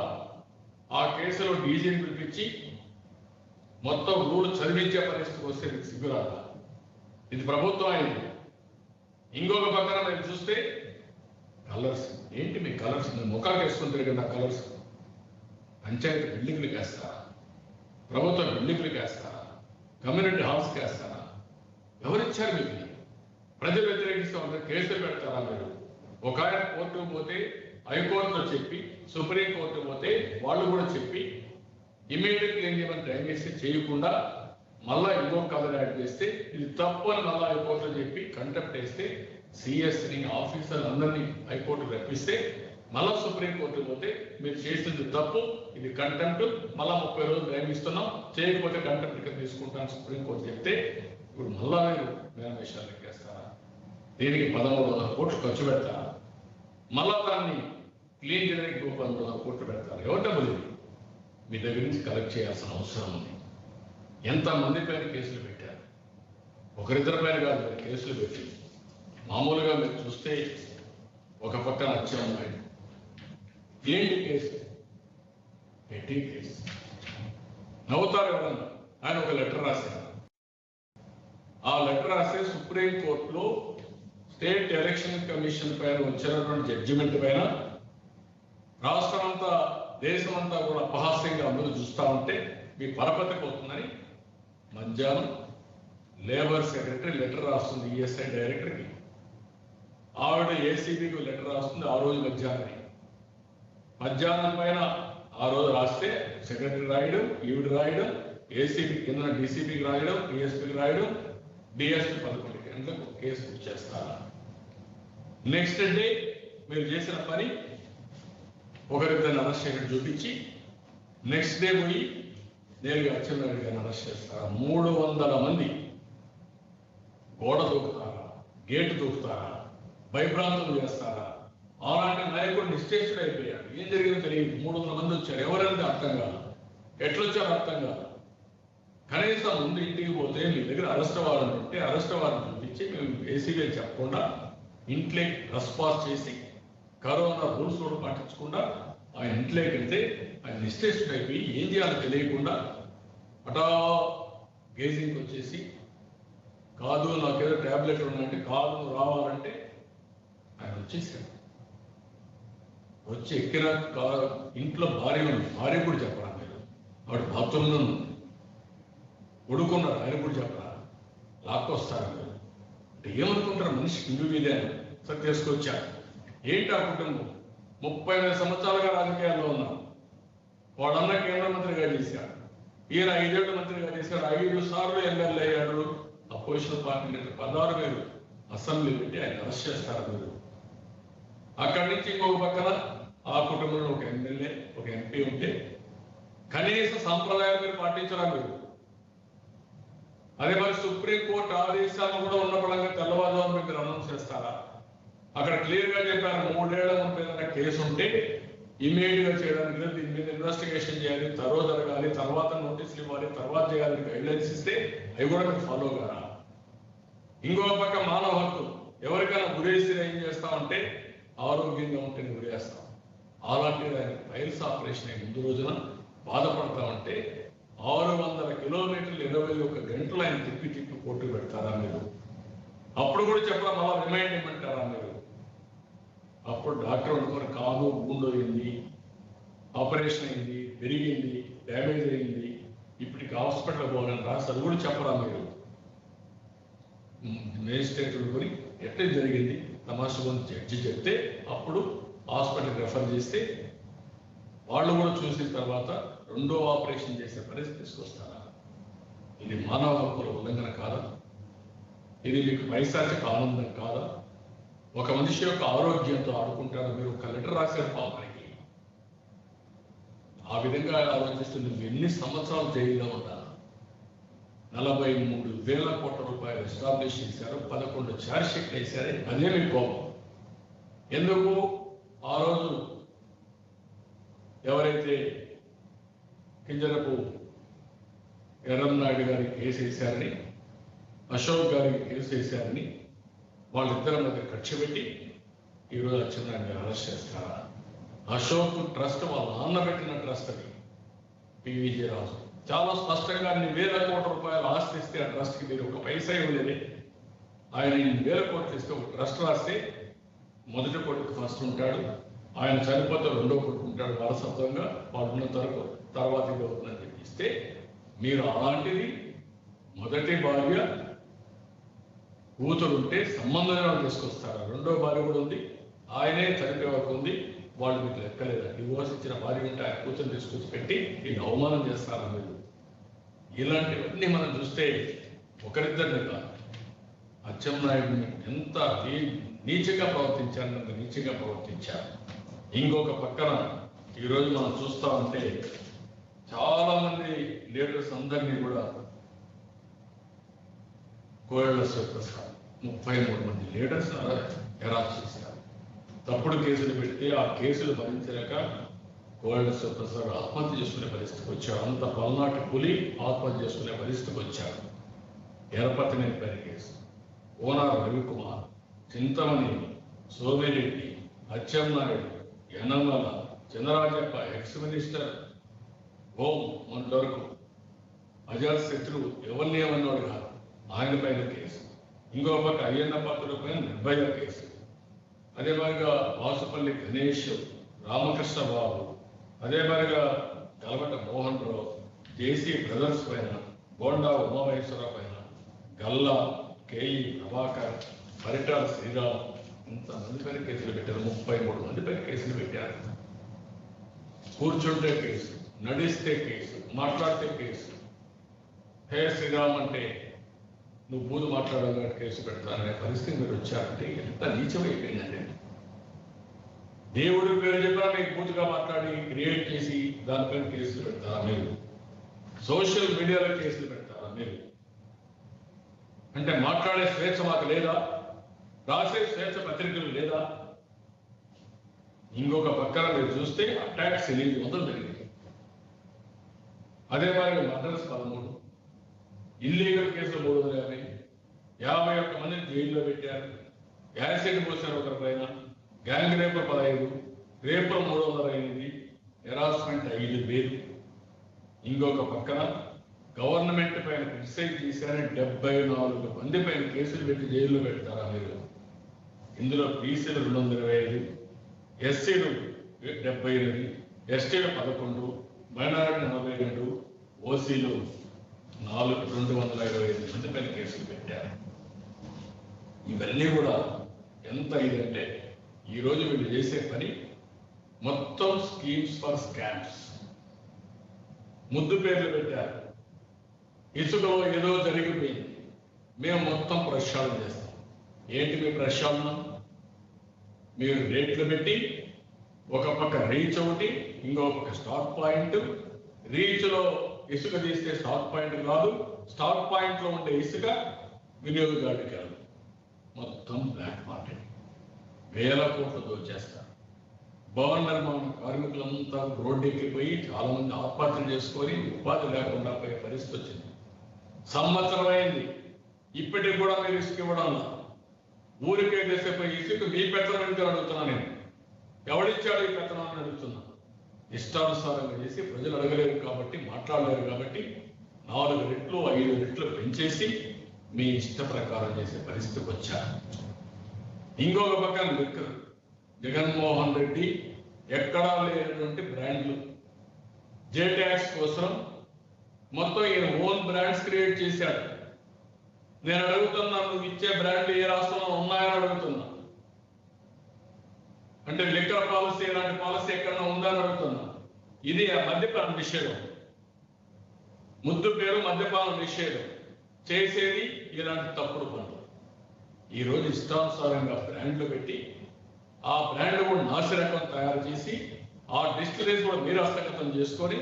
ఆ కేసులో డీజీని పిలిపించి మొత్తం రూల్ చదివించే పరిస్థితికి వస్తే మీకు సిగ్గురాదా? ఇది ప్రభుత్వం అయింది. ఇంకొక పక్కన మీరు చూస్తే కలర్స్ ఏంటి? మీ కలర్స్ మీ ముఖాలు వేసుకుని తిరిగిన కలర్స్ పంచాయతీ బిల్డింగ్లు వేస్తారా? ప్రభుత్వ బిల్డింగ్లు వేస్తారా? కమ్యూనిటీ హాల్స్కి వేస్తారా? ఎవరిచ్చారు మీకు? ప్రజలు వ్యతిరేకిస్తూ ఉంటే కేసులు పెడతారా మీరు? ఒక ఆయన కోర్టుకు పోతే హైకోర్టులో చెప్పి, సుప్రీంకోర్టు పోతే వాళ్ళు కూడా చెప్పి ఇమీడియట్లీ ఏం చేయమని టైం వేస్తే చేయకుండా మళ్ళా ఇంకొక కలర్ యాడ్ చేస్తే ఇది తప్పు అని మళ్ళా హైకోర్టులో చెప్పి కంటెంప్ట్ వేస్తే సిఎస్ని ఆఫీసర్ అందరినీ హైకోర్టుకు రప్పిస్తే మళ్ళా సుప్రీంకోర్టు పోతే మీరు చేసింది తప్పు, ఇది కంటెంప్ట్, మళ్ళా 30 రోజులు టైం ఇస్తున్నాం, చేయకపోతే కంటెంప్ట్ కింద తీసుకుంటాను సుప్రీంకోర్టు చెప్తే ఇప్పుడు మళ్ళా మీరు మేనేషాలు ఎక్కేస్తారా? దీనికి 1300 కోట్లు ఖర్చు పెడతారా? మళ్ళా దాన్ని క్లీన్ చేయడానికి 1300 కోట్లు పెడతారు. ఎవరి డబ్బులు? మీ దగ్గర నుంచి కలెక్ట్ చేయాల్సిన అవసరం ఉంది. ఎంతమంది పైన కేసులు పెట్టారు? ఒకరిద్దరి పైన కాదు, మీరు కేసులు పెట్టి మామూలుగా మీరు చూస్తే ఒక పక్కన అచ్చెన్నాయుడు ఏంటి కేసు? పెట్టి కేసు. నవ్వుతారు ఎవరన్నా? ఆయన ఒక లెటర్ రాశారు. ఆ లెటర్ రాస్తే సుప్రీంకోర్టులో స్టేట్ ఎలక్షన్ కమిషన్ పైన వచ్చినటువంటి జడ్జిమెంట్ పైన రాష్ట్రమంతా దేశమంతా కూడా అపహాస్యంగా అందరూ చూస్తూ ఉంటే మీ పరపతి పోతుందని మధ్యాహ్నం లేబర్ సెక్రటరీ లెటర్ రాస్తుంది ఈఎస్ఐ డైరెక్టర్కి. ఆవిడ ఏసీబీకి లెటర్ రాస్తుంది ఆ రోజు మధ్యాహ్నం పైన ఆ రోజు రాస్తే సెక్రటరీ రాయడం, ఈవిడ రాయడం, ఏసీబీ కింద డీసీబీకి రాయడం, డిఎస్పీకి రాయడం, డిఎస్పీ 11 గంటలకు కేసు బుక్ చేస్తారా? నెక్స్ట్ డే మీరు చేసిన పని ఒకరిద్దరిని అరెస్ట్ చేయడం చూపించి నెక్స్ట్ డే పోయి నేరుగా అచ్చెన్నాయుడు గారిని అరెస్ట్ చేస్తారా? 300 మంది గోడ దూకుతారా? గేటు దూకుతారా? భయభ్రాంతులు చేస్తారా? అలాంటి నాయకుడు నిశ్చేష్టుడు అయిపోయాడు. ఏం జరిగిందో తెలియదు. 300 మంది వచ్చారు. ఎవరైనా అర్థం కాదు, ఎట్లొచ్చారో అర్థం కాదు. కనీసం ముందు ఇంటికి పోతే మీ దగ్గర అరెస్ట్ వారెంట్ ఉంటే అరెస్ట్ వారెంట్ చూపించి మేము ఏసీబీ చెప్పకుండా ఇంట్లో రెస్పాన్స్ చేసి కరోనా రూల్స్ కూడా పాటించకుండా ఆయన ఇంట్లోకి వెళ్తే ఆయన నిశ్చేష్టుడు అయిపోయి ఏం చేయాలో తెలియకుండా అటా గేజింగ్కి వచ్చేసి కాదు నాకేదో ట్యాబ్లెట్ ఉందంటే కాదు రావాలంటే ఆయన వచ్చేసాడు. వచ్చి ఎక్కిన ఇంట్లో భార్య ఉంది. భార్య కూడా చెప్పరా? మీరు ఆవిడ బాత్రూంలో ఉడుకున్నాడు, ఆయన కూడా చెప్పరా? లాక్కొస్తారు మీరు అంటే ఏమనుకుంటారు? మనిషి ఇండు మీదే తీసుకొచ్చారు. ఏంటి ఆ కుటుంబం? 35 సంవత్సరాలుగా రాజకీయాల్లో ఉన్నారు. వాళ్ళన్న కేంద్ర మంత్రిగా చేశాడు, ఈయన 5 ఏళ్ళు మంత్రిగా చేశాడు, 5 సార్లు ఎమ్మెల్యే అయ్యాడు. అపోజిషన్ పార్టీ నేత 16 వేలు అసెంబ్లీ పెట్టి ఆయన అరెస్ట్ చేస్తారు మీరు. అక్కడి నుంచి ఇంకొక పక్కన ఆ కుటుంబంలో ఒక ఎమ్మెల్యే, ఒక ఎంపీ ఉంటే కనీస సంప్రదాయాలు మీరు పాటించరా మీరు? అదే మరి సుప్రీంకోర్టు ఆదేశాలు కూడా ఉన్న పరంగా తెల్లవారుజామున మీరు అనౌన్స్ చేస్తారా? అక్కడ క్లియర్ గా చెప్పారు, 3 ఏళ్ల ముందు ఏదైనా కేసు ఉంటే ఇమీడియట్ గా చేయడానికి లేదు, దీని మీద ఇన్వెస్టిగేషన్ చేయాలి, తర్వాత జరగాలి, తర్వాత నోటీసులు ఇవ్వాలి, తర్వాత చేయాలని గైడ్లైన్స్ ఇస్తే అవి కూడా మీరు ఫాలో కారా? ఇంకో పక్క మానవ హక్కులు, ఎవరికైనా గురేసి ఏం చేస్తామంటే ఆరోగ్యంగా ఉంటే గురేస్తాం. అలాంటిది ఆయన ఫైల్స్ ఆపరేషన్ అయిన ముందు రోజున బాధపడతామంటే 600 కిలోమీటర్లు 21 గంటలు ఆయన తిప్పి కోర్టు పెడతారా మీరు? అప్పుడు కూడా చెప్పరా, మళ్ళా రిమైండ్ ఇవ్వమంటారా మీరు? అప్పుడు డాక్టర్ అనుకుని కాదు, గుండె ఆపరేషన్ అయింది, పెరిగింది, డ్యామేజ్ అయింది, ఇప్పటికి హాస్పిటల్ పోవాలని రాసి అది కూడా చెప్పరా మీరు? మేజిస్ట్రేట్ అనుకుని ఎట్లా జరిగింది తమాషా జడ్జి చెప్తే అప్పుడు హాస్పిటల్ రెఫర్ చేస్తే వాళ్ళు కూడా చూసిన తర్వాత రెండో ఆపరేషన్ చేసే పరిస్థితి తీసుకొస్తారా? ఇది మానవ హక్కుల ఉల్లంఘన కాదా? ఇది మీకు పైశాచిక ఆనందం కాదా? ఒక మనిషి యొక్క ఆరోగ్యంతో ఆడుకుంటారు మీరు. ఒక లెటర్ రాశారు పాపానికి. ఆ విధంగా ఆలోచిస్తూ నువ్వు ఎన్ని సంవత్సరాలు జైల్లో ఉండాలి? 43,000 కోట్ల రూపాయలు ఎస్టాబ్లిష్ చేశారు, 11 ఛార్జ్ షీట్లు వేశారు. అదే మీ కోపం. ఎందుకు ఆ రోజు ఎవరైతే కింజరపు ఎర్రన్నాయుడు గారికి కేసు వేశారని, అశోక్ గారికి కేసు వేశారని వాళ్ళిద్దరి మధ్య కక్ష పెట్టి ఈరోజు అచ్చెన్నాయుడిని అరెస్ట్ చేస్తారా? అశోక్ ట్రస్ట్ వాళ్ళ నాన్న పెట్టిన ట్రస్ట్ అది. పివిజే రాజు చాలా స్పష్టంగా 1,000 కోట్ల రూపాయలు ఆస్తి ఇస్తే ఆ ట్రస్ట్కి మీరు ఒక పైసా ఇవ్వలేదే. ఆయన 1,000 కోట్లు ఇస్తే ఒక ట్రస్ట్ రాస్తే మొదటి కొడుకు ఫస్ట్ ఉంటాడు, ఆయన చనిపోతే రెండో కొడుకు ఉంటాడు, వారసత్వంగా వాళ్ళు ఉన్న తర్వాత ఇది అవుతుందని చెప్పిస్తే మీరు అలాంటిది మొదటి భార్య కూతురుంటే సంబంధం తీసుకొస్తారా? రెండో భార్య కూడా ఉంది, ఆయనే చనిపోయే వరకు ఉంది, వాళ్ళు మీకు లెక్కలేదా? డివోర్స్ ఇచ్చిన భార్య ఉంటే ఆయన కూతురు తీసుకొచ్చి పెట్టి ఇది అవమానం చేస్తారా మీరు? ఇలాంటివన్నీ మనం చూస్తే ఒకరిద్దరిని కాదు, అచ్చెన్నాయుడిని ఎంత నీచంగా ప్రవర్తించారు, నీచంగా ప్రవర్తించారు. ఇంకొక పక్కన ఈరోజు మనం చూస్తా ఉంటే చాలా మంది లీడర్స్ అందరినీ కూడా కోయళ్ళ శివప్రసాద్ 33 మంది లీడర్స్ హెరాస్ చేశారు. తప్పుడు కేసులు పెడితే ఆ కేసులు భరించలేక కోయళ్ళ శివప్రసాద్ ఆత్మహత్య చేసుకునే పరిస్థితికి వచ్చాడు. అంత పల్నాటి పులి ఆత్మహత్య చేసుకునే పరిస్థితికి వచ్చాడు. ఎరపతినేని కేసు, ఓనార్ Ravikumar, Chintamani, Somireddy, Atchannaidu, Yanamala, Chandrarajappa, ex minister home మొన్నటి వరకు అజాత్ శత్రువు ఎవరిని ఏమన్నాడు కాదు, ఆయన పైన కేసు. ఇంకో పక్క అయ్యన్న పాత్ర పైన నిర్భయ కేసు. అదే మాదిరిగా వాసుపల్లి గణేష్, రామకృష్ణ బాబు, అదే మాదిరిగా కలవట మోహన్ రావు, జేసీ బ్రదర్స్ పైన, బోండా ఉమామహేశ్వరరావు పైన, గల్లా, కేఈ ప్రభాకర్, పరిటాల శ్రీరామ్, ఇంతమంది పైన కేసులు పెట్టారు. 33 మంది పైన కేసులు పెట్టారు. కూర్చుంటే కేసు, నడిస్తే కేసు, మాట్లాడితే కేసు. హే శ్రీరామ్ అంటే నువ్వు బూదు మాట్లాడాలని కేసు పెడతాననే పరిస్థితి మీరు వచ్చారంటే ఎంత నీచమైపోయిందండి. దేవుడి పేరు చెప్పినా మీకు బూతుగా మాట్లాడి క్రియేట్ చేసి దానిపైన కేసులు పెడతారా మీరు? సోషల్ మీడియాలో కేసులు పెడతారా మీరు? అంటే మాట్లాడే స్వేచ్ఛ మాకు లేదా? రాసే స్వేచ్ఛ పత్రికలు లేదా? ఇంకొక పక్కన మీరు చూస్తే అటాక్స్ 800 జరిగింది. అదే మరి మర్డర్స్ 13, ఇల్లీగల్ కేసులు 350, 51 మందిని జైల్లో పెట్టారు. యాసిడ్ పోసారు ఒకరి పైన, గ్యాంగ్ రేపు 15, రేపులు 308, హెరాస్మెంట్ 5,000. ఇంకొక పక్కన గవర్నమెంట్ పైన క్రిటిసైజ్ చేశారని 74 మంది పైన కేసులు పెట్టి జైల్లో పెడతారా మీరు? ఇందులో బీసీలు 225, ఎస్సీలు 78, ఎస్టీలు 11, మైనారిటీ 42, ఓసీలు 225 మంది పైన కేసులు పెట్టారు. ఇవన్నీ కూడా ఎంత ఇదంటే ఈరోజు వీళ్ళు చేసే పని మొత్తం స్కీమ్స్ ఫర్ స్కామ్స్. ముద్దు పేర్లు పెట్టారు. ఇసుకలో ఏదో జరిగిపోయింది, మేము మొత్తం ప్రక్షాళన చేస్తాం. ఏంటి మీ ప్రక్షాళన? మీరు రేట్లు పెట్టి ఒక పక్క రీచ్ ఒకటి, ఇంకో పక్క స్టాక్ పాయింట్. రీచ్లో ఇసుక తీస్తే స్టాక్ పాయింట్ కాదు, స్టాక్ పాయింట్లో ఉండే ఇసుక వినియోగదారుడికి కాదు. మొత్తం బ్లాక్ మార్కెట్. వేల కోట్లు దోచేస్తారు. భవన నిర్మాణ కార్మికులంతా రోడ్డు ఎక్కిపోయి చాలా మంది ఆత్మహత్యలు చేసుకొని ఉపాధి లేకుండా పోయే పరిస్థితి వచ్చింది. సంవత్సరం అయింది, ఇప్పటికి కూడా మీరు ఇసుక ఇవ్వడం. ఊరికే చేసేపోయి ఇసుక మీ పెత్తనం ఎందుకు అడుగుతున్నా నేను. ఎవడిచ్చాడు ఈ పెత్తనం అని అడుగుతున్నా. ఇష్టానుసారంగా చేసి ప్రజలు అడగలేరు కాబట్టి, మాట్లాడలేరు కాబట్టి 4 రెట్లు 5 రెట్లు పెంచేసి మీ ఇష్ట ప్రకారం చేసే పరిస్థితికి వచ్చారు. ఇంకొక పక్కన లిక్కర్. జగన్మోహన్ రెడ్డి ఎక్కడా లేనటువంటి బ్రాండ్లు జే ట్యాక్స్ కోసం మొత్తం ఈయన ఓన్ బ్రాండ్స్ క్రియేట్ చేశాడు. నేను అడుగుతున్నా, నువ్వు ఇచ్చే బ్రాండ్లు ఏ రాష్ట్రంలో ఉన్నాయని అడుగుతున్నా. అంటే లిక్కర్ పాలసీ ఇలాంటి పాలసీ ఎక్కడన్నా ఉందని అడుగుతున్నా. ఇది మద్యపాన నిషేధం. ముద్దు పేరు మద్యపాన నిషేధం. చేసేది ఇలాంటి తప్పుడు పనులు. ఈరోజు ఇష్టానుసారంగా బ్రాండ్లు పెట్టి ఆ బ్రాండ్ కూడా నాసిరకం తయారు చేసి ఆ డిస్టిలరీస్ కూడా మీరు హస్తగతం చేసుకొని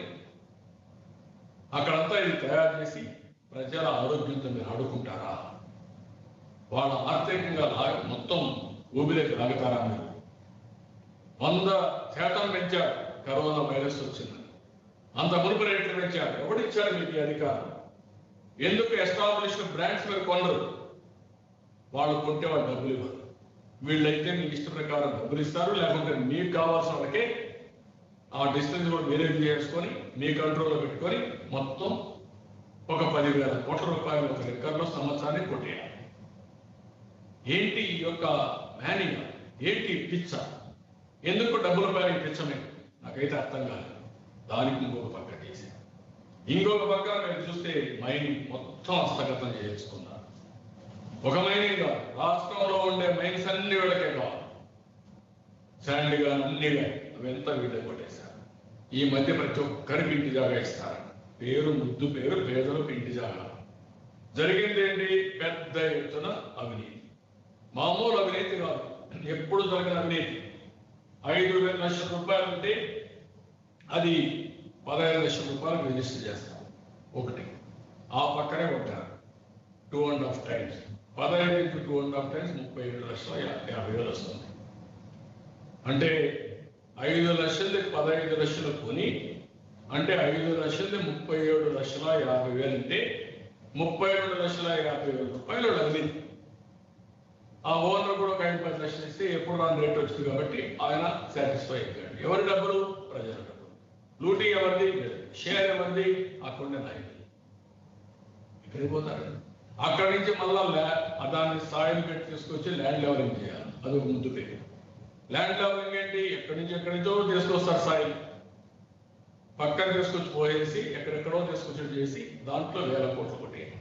అక్కడంతా ఇది తయారు చేసి ప్రజల ఆరోగ్యంతో మీరు ఆడుకుంటారా? వాళ్ళ ఆర్థికంగా మొత్తం ఊబిలోకి లాగుతారా? మీరు 100% పెంచారు కరోనా వైరస్ వచ్చిందని. అంత మునుపు రేట్లు పెంచారు. ఎవడిచ్చాడు మీకు అధికారం? ఎందుకు ఎస్టాబ్లిష్డ్ బ్రాండ్స్ మీరు కొనరు? వాళ్ళు కొంటే వాళ్ళు డబ్బులు ఇవ్వరు. వీళ్ళైతే మీ ఇష్ట ప్రకారం డబ్బులు ఇస్తారు, లేకుంటే మీకు కావాల్సిన వాళ్ళకే ఆ డిస్టెన్స్ కూడా మీరే చేసుకొని మీ కంట్రోల్లో పెట్టుకొని మొత్తం ఒక 10,000 కోట్ల రూపాయలు ఒక లెక్కల్లో సంవత్సరానికి కొట్టేయాలి. ఏంటి ఈ యొక్క మేనింగ్? ఏంటి పిచ్చ? ఎందుకు డబ్బుల పైన పిచ్చమే నాకైతే అర్థం కాలేదు. దానికి ఇంకొక పక్క చేసి ఇంకొక పక్క మీరు చూస్తే మైనింగ్ మొత్తం హస్తగతం చేసుకున్నారు. ఒక మైనింగ్ కాదు, రాష్ట్రంలో ఉండే మైన్స్ అన్ని వీళ్ళకే కావాలి. శాండ్ కానీ అన్ని కానీ అవి ఎంత వీళ్ళే కొట్టేశారు. ఈ మధ్య ప్రతి ఒక్కరికి ఇంటి జాగా ఇస్తారు. పేరు ముద్దు పేరు, పేదలకు ఇంటి జాగా. జరిగింది ఏంటి? పెద్ద ఎత్తున అవినీతి. మామూలు అవినీతి కాదు, ఎప్పుడు జరిగిన అవినీతి. 5 లక్షల రూపాయలు ఉంటే అది 15 లక్షల రూపాయలకు రిజిస్టర్ చేస్తారు ఒకటి. ఆ పక్కనే ఉంటారు 2.5 టైమ్స్. 15 into 2.5 టైమ్స్ 37,50,000 వస్తుంది. అంటే 5 లక్షలది 15 లక్షలు కొని అంటే 5 లక్షలది 37,50,000 అంటే 32,50,000 రూపాయలు అవినీతి. ఆ ఓనర్ కూడా ఒక 5-10 లక్షలు ఇస్తే ఎప్పుడు రాని రేట్ వచ్చింది కాబట్టి ఆయన సాటిస్ఫై అయ్యాడు. ఎవరి డబ్బులు? ప్రజల డబ్బులు. లూటీ ఎవరిది? షేర్ ఎవరిది? అక్కడుండే నాయకులు. ఇక్కడికి పోతారు. అక్కడి నుంచి మళ్ళా దాన్ని సాయిల్ పెట్టి తీసుకొచ్చి ల్యాండ్ లెవలింగ్ చేయాలి. అది ఒక ముద్దు పేరు. ల్యాండ్ లెవలింగ్ ఏంటి? ఎక్కడి నుంచో తీసుకొస్తారు సాయిల్, పక్కన తీసుకొచ్చి పోయేసి ఎక్కడెక్కడో తీసుకొచ్చి చేసి దాంట్లో 1,000 కోట్లు కొట్టేయాలి.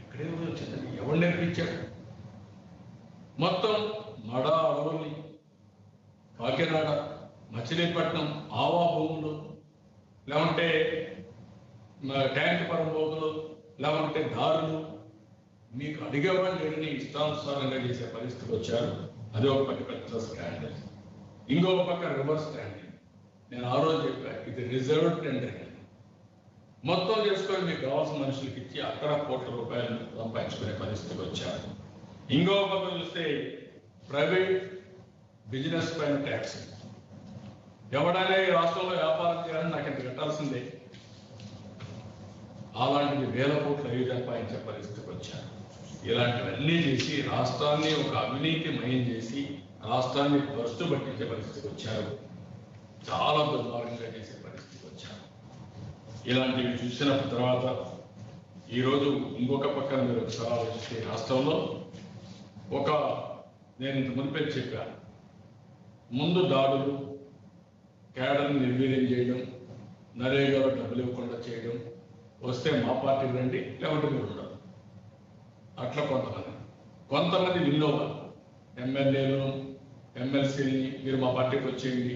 ఎక్కడే వచ్చిందండి? ఎవరు నేర్పించాడు? మొత్తం మడ అడవుల్ని, కాకినాడ, మచిలీపట్నం, ఆవా భూములు, లేకుంటే ట్యాంక్ పరంబోతులు, లేకుంటే దారులు, మీకు అడిగేవాళ్ళు లేని ఇష్టానుసారంగా చేసే పరిస్థితికి వచ్చారు. అది ఒక పక్క పెద్ద స్కాండల్. ఇంకొక పక్క రివర్స్ స్కాండల్. నేను ఆ రోజు చెప్పాను, ఇది రిజర్వ్ టెండరింగ్. మొత్తం చేసుకొని మీకు కావాల్సిన మనుషులకి ఇచ్చి అక్కడ కోట్ల రూపాయలు సంపాదించుకునే పరిస్థితికి వచ్చారు. ఇంకొక పక్క చూస్తే ప్రైవేట్ బిజినెస్ పైన ట్యాక్స్. ఎవడైనా ఈ రాష్ట్రంలో వ్యాపారం చేయాలని నాకు ఇంత కట్టాల్సిందే. అలాంటివి 1,000 కోట్లు అవి సంపాదించే పరిస్థితికి వచ్చారు. ఇలాంటివన్నీ చేసి రాష్ట్రాన్ని ఒక అవినీతి మయం చేసి రాష్ట్రాన్ని భ్రష్టు పట్టించే పరిస్థితికి వచ్చారు. చాలా దుర్మార్గంగా చేసే పరిస్థితికి వచ్చారు. ఇలాంటివి చూసిన తర్వాత ఈరోజు ఇంకొక పక్కన మీరు ఒకసారి ఆలోచిస్తే రాష్ట్రంలో నేను ఇంత మునిపే చెప్పాను, ముందు దాడులు, క్యాడర్ని నిర్వీర్యం చేయడం, నరేగాలో డబ్బులు ఇవ్వకుండా చేయడం, వస్తే మా పార్టీ రండి లేకుంటే మీరు ఉండదు. అట్లా కొంతమంది విన్నోవాళ్ళు ఎమ్మెల్యేలు ఎమ్మెల్సీని మీరు మా పార్టీకి వచ్చేయండి,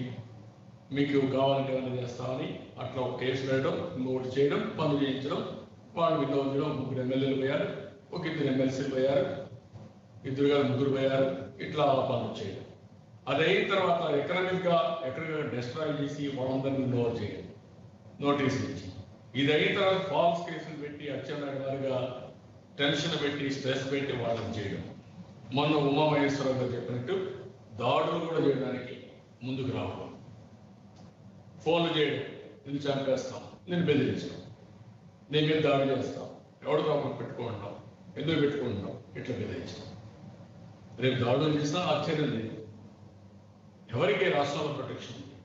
మీకు కావాలంటే ఏమైనా చేస్తామని అట్లా ఒక కేసు వేయడం, ఇంకొకటి చేయడం, పనులు చేయించడం, వాళ్ళు విన్నోచడం. 3 ఎమ్మెల్యేలు పోయారు, ఒక 2 ఎమ్మెల్సీలు పోయారు, 2 కాదు 3 పోయారు. ఇట్లా పనులు చేయడం. అది అయిన తర్వాత ఎకనామిక్గా ఎక్కడికక్కడ డిస్ట్రాయ్ చేసి వాళ్ళందరినీ ఇన్వాల్వ్ చేయడం, నోటీసులు ఇచ్చి. ఇది అయిన తర్వాత ఫాల్స్ కేసులు పెట్టి అచ్చెన్నాయుడు గారుగా టెన్షన్ పెట్టి స్ట్రెస్ పెట్టి వాళ్ళని చేయడం. మొన్న ఉమామహేశ్వరరావు గారు చెప్పినట్టు దాడులు కూడా చేయడానికి ముందుకు రావడం, ఫోన్లు చేయడం, నేను చంపేస్తాం, నేను బెదిరించాను, నేను మీద దాడి చేస్తాం, ఎవడు కాకుండా పెట్టుకుంటున్నాం, ఎందుకు పెట్టుకుంటున్నాం, ఇట్లా బెదిరించాం. రేపు దాడులు చేసినా ఆశ్చర్యం లేదు. ఎవరికి రాష్ట్రంలో ప్రొటెక్షన్ ఉంది?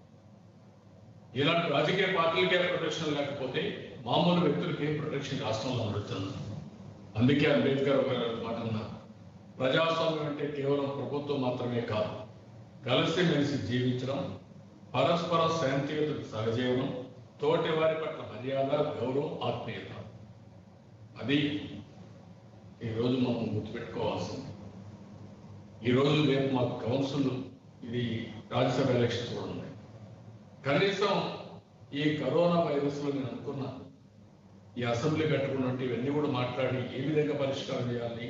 ఇలాంటి రాజకీయ పార్టీలకే ప్రొటెక్షన్ లేకపోతే మామూలు వ్యక్తులకి ఏం ప్రొటెక్షన్ రాష్ట్రంలో అందుతుంది? అందుకే అంబేద్కర్ ఒక మాట అన్నారు, ప్రజాస్వామ్యం అంటే కేవలం ప్రభుత్వం మాత్రమే కాదు, కలిసిమెలిసి జీవించడం, పరస్పర శాంతియుత సహజీవనం, తోటి వారి పట్ల మర్యాద, గౌరవం, ఆత్మీయత. అది ఈరోజు మనం గుర్తుపెట్టుకోవాల్సింది. ఈరోజు రేపు మాకు కౌన్సిల్, ఇది రాజ్యసభ ఎలక్షన్స్ కూడా ఉన్నాయి. కనీసం ఈ కరోనా వైరస్లో నేను అనుకున్నా ఈ అసెంబ్లీ పెట్టుకున్నట్టు ఇవన్నీ కూడా మాట్లాడి ఏ విధంగా పరిష్కారం చేయాలి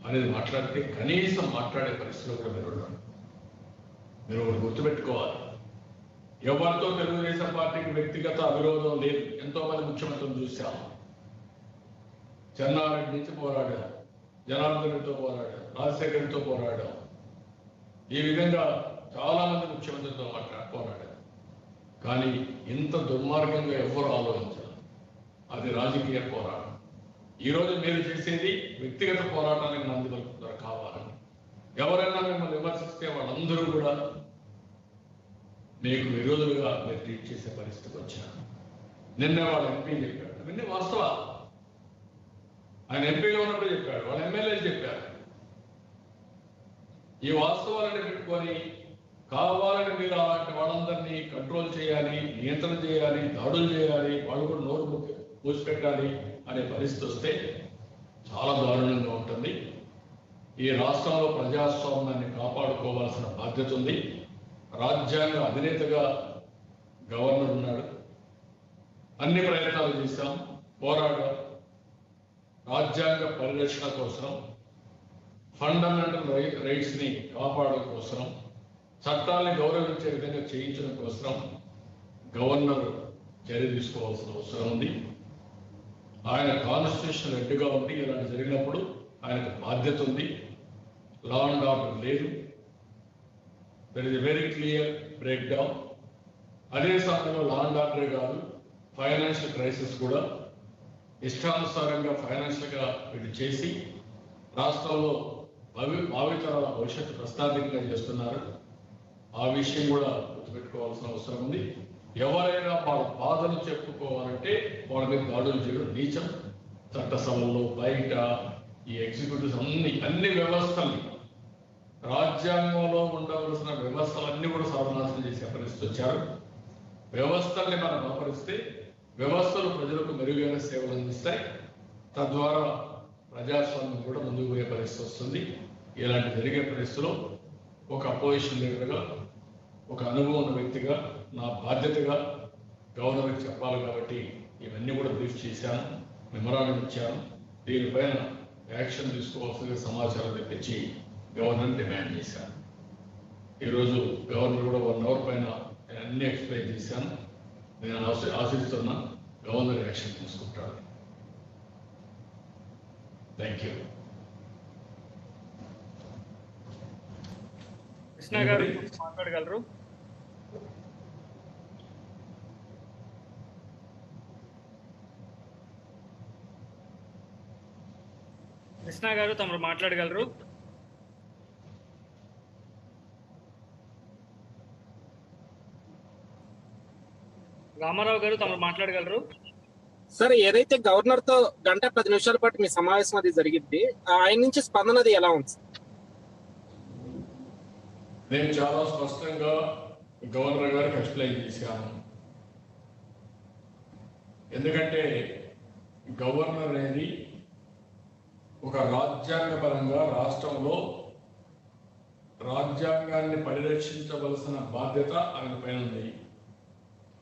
అనేది మాట్లాడితే కనీసం మాట్లాడే పరిస్థితిలో కూడా మీరు ఉండాలి. మీరు ఒకటి గుర్తుపెట్టుకోవాలి, ఎవరితో తెలుగుదేశం పార్టీకి వ్యక్తిగత అవిరోధం లేదు. ఎంతో మంది ముఖ్యమంత్రులు చూశాం. చెన్నారెడ్డి నుంచి పోరాడాం, జనార్దన్ రెడ్డితో పోరాడాం, రాజశేఖర్ రెడ్డితో పోరాడాం. ఈ విధంగా చాలా మంది ముఖ్యమంత్రితో పోరాడారు. కానీ ఇంత దుర్మార్గంగా ఎవ్వరూ ఆలోచించారు. అది రాజకీయ పోరాటం. ఈరోజు మీరు చేసేది వ్యక్తిగత పోరాటానికి మంది కావాలని. ఎవరైనా మిమ్మల్ని విమర్శిస్తే వాళ్ళందరూ కూడా మీకు విరోధులుగా మీరు ట్రీట్ చేసే పరిస్థితికి వచ్చారు. నిన్న వాళ్ళ ఎంపీ చెప్పాడు, అవన్నీ వాస్తవాలు. ఆయన ఎంపీగా ఉన్నప్పుడు చెప్పాడు, వాళ్ళ ఎమ్మెల్యేలు చెప్పారు. ఈ వాస్తవాలను పెట్టుకొని కావాలని మీరు అలాంటి వాళ్ళందరినీ కంట్రోల్ చేయాలి, నియంత్రణ చేయాలి, దాడులు చేయాలి, వాళ్ళు కూడా నోరు మూసిపెట్టాలి అనే పరిస్థితి వస్తే చాలా దారుణంగా ఉంటుంది. ఈ రాష్ట్రంలో ప్రజాస్వామ్యాన్ని కాపాడుకోవాల్సిన బాధ్యత ఉంది. రాజ్యాంగ అధినేతగా గవర్నర్ ఉన్నాడు. అన్ని ప్రయత్నాలు చేశాం, పోరాడాం. రాజ్యాంగ పరిరక్షణ కోసం, ఫండమెంటల్ రైట్స్ ని కాపాడడం కోసం, చట్టాన్ని గౌరవించే విధంగా చేయించడం కోసం గవర్నర్ చర్య తీసుకోవాల్సిన అవసరం ఉంది. ఆయన కాన్స్టిట్యూషన్ హెడ్గా ఉండి ఇలాంటి జరిగినప్పుడు ఆయనకు బాధ్యత ఉంది. లా అండ్ ఆర్డర్ లేదు, there is a very clear breakdown. అదే సమయంలో లా అండ్ ఆర్డరే కాదు, ఫైనాన్షియల్ క్రైసిస్ కూడా ఇష్టానుసారంగా ఫైనాన్షియల్గా వీళ్ళు చేసి రాష్ట్రంలో భావితరాల భవిష్యత్తు ప్రస్తావికంగా చేస్తున్నారు. ఆ విషయం కూడా గుర్తుపెట్టుకోవాల్సిన అవసరం ఉంది. ఎవరైనా వాళ్ళ బాధలు చెప్పుకోవాలంటే వాళ్ళ మీద దాడులు చేయడం నీచం. చట్టసభల్లో, బయట, ఈ ఎగ్జిక్యూటివ్స్ అన్ని వ్యవస్థల్ని, రాజ్యాంగంలో ఉండవలసిన వ్యవస్థలన్నీ కూడా సర్వనాశనం చేసే పరిస్థితి వచ్చారు. వ్యవస్థల్ని మనం బలపరిస్తే వ్యవస్థలు ప్రజలకు మెరుగైన సేవలు అందిస్తాయి. తద్వారా ప్రజాస్వామ్యం కూడా ముందుకు పోయే పరిస్థితి వస్తుంది. ఇలాంటి జరిగే పరిస్థితిలో ఒక అపోజిషన్ లీడర్గా, ఒక అనుభవం ఉన్న వ్యక్తిగా నా బాధ్యతగా గవర్నర్కి చెప్పాలి. కాబట్టి ఇవన్నీ కూడా బ్రీఫ్ చేశాను, మెమరాండం ఇచ్చాను. దీనిపైన యాక్షన్ తీసుకోవాల్సిన సమాచారం తెప్పించి గవర్నర్ డిమాండ్ చేశాను. ఈరోజు గవర్నర్ కూడా 1 అవర్ పైన అన్ని ఎక్స్ప్లెయిన్ చేశాను. నేను ఆశిస్తున్నా గవర్నర్ యాక్షన్ తీసుకుంటాడు. Thank you. కృష్ణ గారు మాట్లాడగలరు? కృష్ణ గారు తమరు మాట్లాడగలరు? రామారావు గారు తమరు మాట్లాడగలరు? సార్, ఏదైతే గవర్నర్ తో 1:10 పాటు మీ సమావేశం అది జరిగింది, ఆయన నుంచి స్పందనది ఎలా ఉంది? నేను చాలా స్పష్టంగా గవర్నర్ గారికి ఎక్స్ప్లెయిన్ చేశాను. ఎందుకంటే గవర్నర్ అనేది ఒక రాజ్యాంగపరంగా రాష్ట్రంలో రాజ్యాంగాన్ని పరిరక్షించవలసిన బాధ్యత ఆయన పైన ఉంది.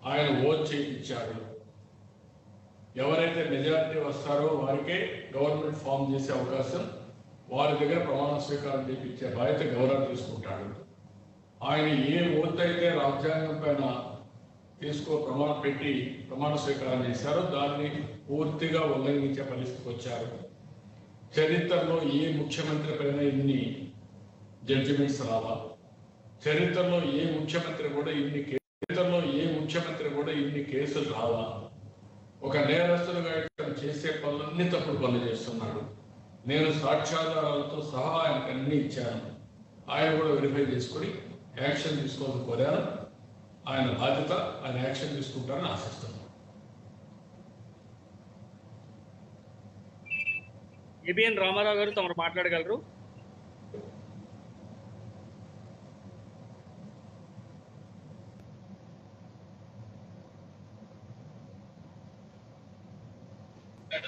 ఆయన ఓట్ చేయించారు. ఎవరైతే మెజారిటీ వస్తారో వారికే గవర్నమెంట్ ఫామ్ చేసే అవకాశం, వారి దగ్గర ప్రమాణ స్వీకారం చేయించే బాధ్యత గవర్నర్ తీసుకుంటాడు. ఆయన ఏ ఓట్ అయితే రాజ్యాంగం పైన ప్రమాణ స్వీకారం చేశారో దాన్ని పూర్తిగా ఉల్లంఘించే పరిస్థితికి వచ్చారు. చరిత్రలో ఏ ముఖ్యమంత్రి పైన ఇన్ని జడ్జిమెంట్స్ రావా, చరిత్రలో ఏ ముఖ్యమంత్రి కూడా ఇన్ని కేసులు రావా. ఒక నేరస్తులుగా ఇతను చేసే పనులన్నీ తప్పుడు పనులు చేస్తున్నాడు. నేను సాక్ష్యాధారాలతో సహా ఆయనకు అన్ని ఇచ్చాను. ఆయన కూడా వెరిఫై చేసుకుని యాక్షన్ తీసుకోవాలని కోరాను. ఆయన బాధ్యత, ఆయన యాక్షన్ తీసుకుంటారని ఆశిస్తున్నాను. ఏబిఎన్ రామారావు గారు తమరు మాట్లాడగలరు.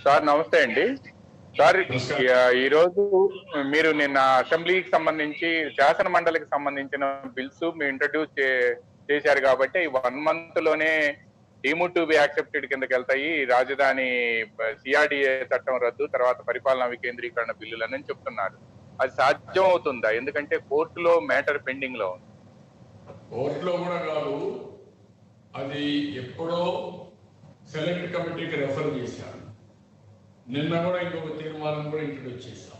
సార్ నమస్తే అండి. సార్ ఈరోజు మీరు నిన్న అసెంబ్లీకి సంబంధించి శాసన మండలికి సంబంధించిన బిల్స్ మీరు ఇంట్రడ్యూస్ చేశారు కాబట్టి 1 month లోనే డీమ్డ్ టు బి యాక్సెప్టెడ్ కిందకి వెళ్తాయి. రాజధాని సిఆర్డిఏ చట్టం రద్దు, తర్వాత పరిపాలనా వికేంద్రీకరణ బిల్లులని చెప్తున్నారు. అది సాధ్యం అవుతుందా? ఎందుకంటే కోర్టులో మ్యాటర్ పెండింగ్ లో ఉంది. కోర్టులో కూడా కాదు, అది ఎప్పుడో సెలెక్ట్ కమిటీకి రెఫర్ చేశారు. నిన్న కూడా ఇంకొక తీర్మానం కూడా ఇంట్రడ్యూస్ చేశాం.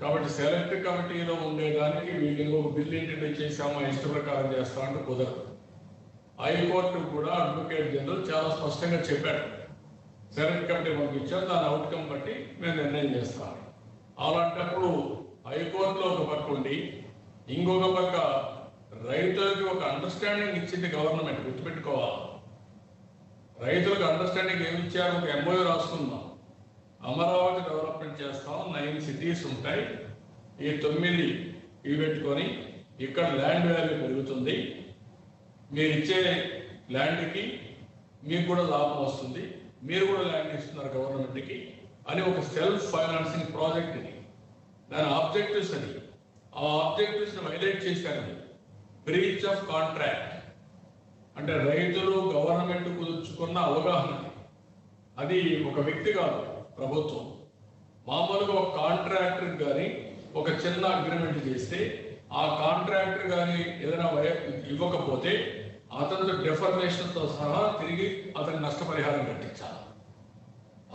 కాబట్టి సెలెక్ట్ కమిటీలో ఉండేదానికి వీళ్ళు ఇంకొక బిల్లు ఇంట్రడ్యూస్ చేశాము, ఇష్ట ప్రకారం చేస్తామంటే కుదరదు. హైకోర్టు కూడా అడ్వకేట్ జనరల్ చాలా స్పష్టంగా చెప్పారు, సెలెక్ట్ కమిటీ పంపించాం, దాని అవుట్కమ్ బట్టి మేము నిర్ణయం చేస్తాం. అలాంటప్పుడు హైకోర్టులో ఒక పక్క ఉండి ఇంకొక పక్క రైతులకి ఒక అండర్స్టాండింగ్ ఇచ్చింది గవర్నమెంట్, గుర్తుపెట్టుకోవాలి. రైతులకు అండర్స్టాండింగ్ ఏమి ఇచ్చారు? ఒక MOU రాసుకుందాం, అమరావతి డెవలప్మెంట్ చేస్తాం, 9 cities ఉంటాయి, ఈ 9 ఇవి పెట్టుకొని ఇక్కడ ల్యాండ్ వాల్యూ పెరుగుతుంది, మీరు ఇచ్చే ల్యాండ్కి మీకు కూడా లాభం వస్తుంది, మీరు కూడా ల్యాండ్ ఇస్తున్నారు గవర్నమెంట్కి అని ఒక సెల్ఫ్ ఫైనాన్సింగ్ ప్రాజెక్ట్ ఇది. దాని ఆబ్జెక్టివ్స్ అది. ఆ ఆబ్జెక్టివ్స్ని హైలైట్ చేశారు. బ్రీచ్ ఆఫ్ కాంట్రాక్ట్ అంటే రైతులు గవర్నమెంట్ కుదుర్చుకున్న అవగాహన. అది ఒక వ్యక్తి కాదు, ప్రభుత్వం. మామూలుగా ఒక కాంట్రాక్టర్ కానీ ఒక చిన్న అగ్రిమెంట్ చేస్తే ఆ కాంట్రాక్టర్ కానీ ఏదైనా ఇవ్వకపోతే అతను డెఫర్మేషన్తో సహా తిరిగి అతని నష్టపరిహారం కట్టించాలి.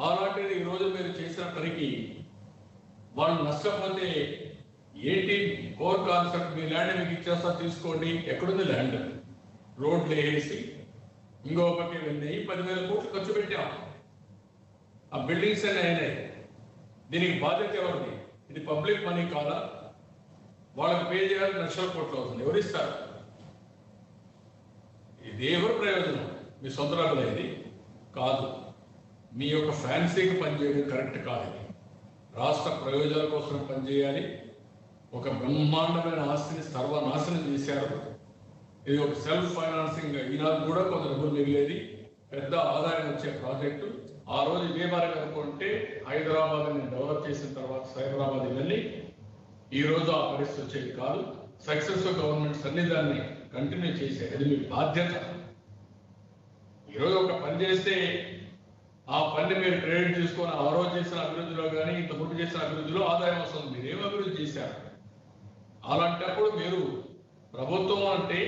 అలాంటిది ఈరోజు మీరు చేసిన పనికి వాళ్ళు నష్టపోతే ఏంటి కోర్ కాన్సెప్ట్? మీ ల్యాండ్ మీకు ఇచ్చేస్తా, తీసుకోండి. ఎక్కడుంది ల్యాండ్? రోడ్లు వేసి ఇంకో పక్క వెళ్ళి 10,000 కోట్లు ఖర్చు పెట్టాం. ఆ బిల్డింగ్స్ అన్నీ అయినాయి. దీనికి బాధ్యత ఎవరిది? ఇది పబ్లిక్ మనీ కాదా? వాళ్ళకి పే చేయాలి, లక్షల కోట్లు అవుతుంది. ఎవరిస్తారు? ఇది ఎవరు ప్రయోజనం? మీ సొంత డబ్బులు ఇది కాదు. మీ యొక్క ఫ్యాన్సీకి పనిచేయడం కరెక్ట్ కాదు. ఇది రాష్ట్ర ప్రయోజనాల కోసం పనిచేయాలి. ఒక బ్రహ్మాండమైన ఆస్తిని సర్వనాశనం చేశారు. ఇది ఒక సెల్ఫ్ ఫైనాన్సింగ్. ఈనాడు కూడా కొంత డబ్బులు మిగిలేది, పెద్ద ఆదాయం వచ్చే ప్రాజెక్టు. ఆ రోజు ఇదే మరి అనుకుంటే హైదరాబాద్ని డెవలప్ చేసిన తర్వాత సైబరాబాద్ వెళ్ళి ఈ రోజు ఆ పరిస్థితి వచ్చేది కాదు. సక్సెస్ఫుల్ గవర్నమెంట్స్ అన్ని దాన్ని కంటిన్యూ చేశారు. అది మీ బాధ్యత. ఈరోజు ఒక పని చేస్తే ఆ పని మీరు క్రెడిట్ తీసుకొని ఆ రోజు చేసిన అభివృద్ధిలో కానీ ఇంతకుముందు చేసిన అభివృద్ధిలో ఆదాయం వస్తుంది. మీరు ఏం అభివృద్ధి చేశారు? అలాంటప్పుడు మీరు ప్రభుత్వం అంటే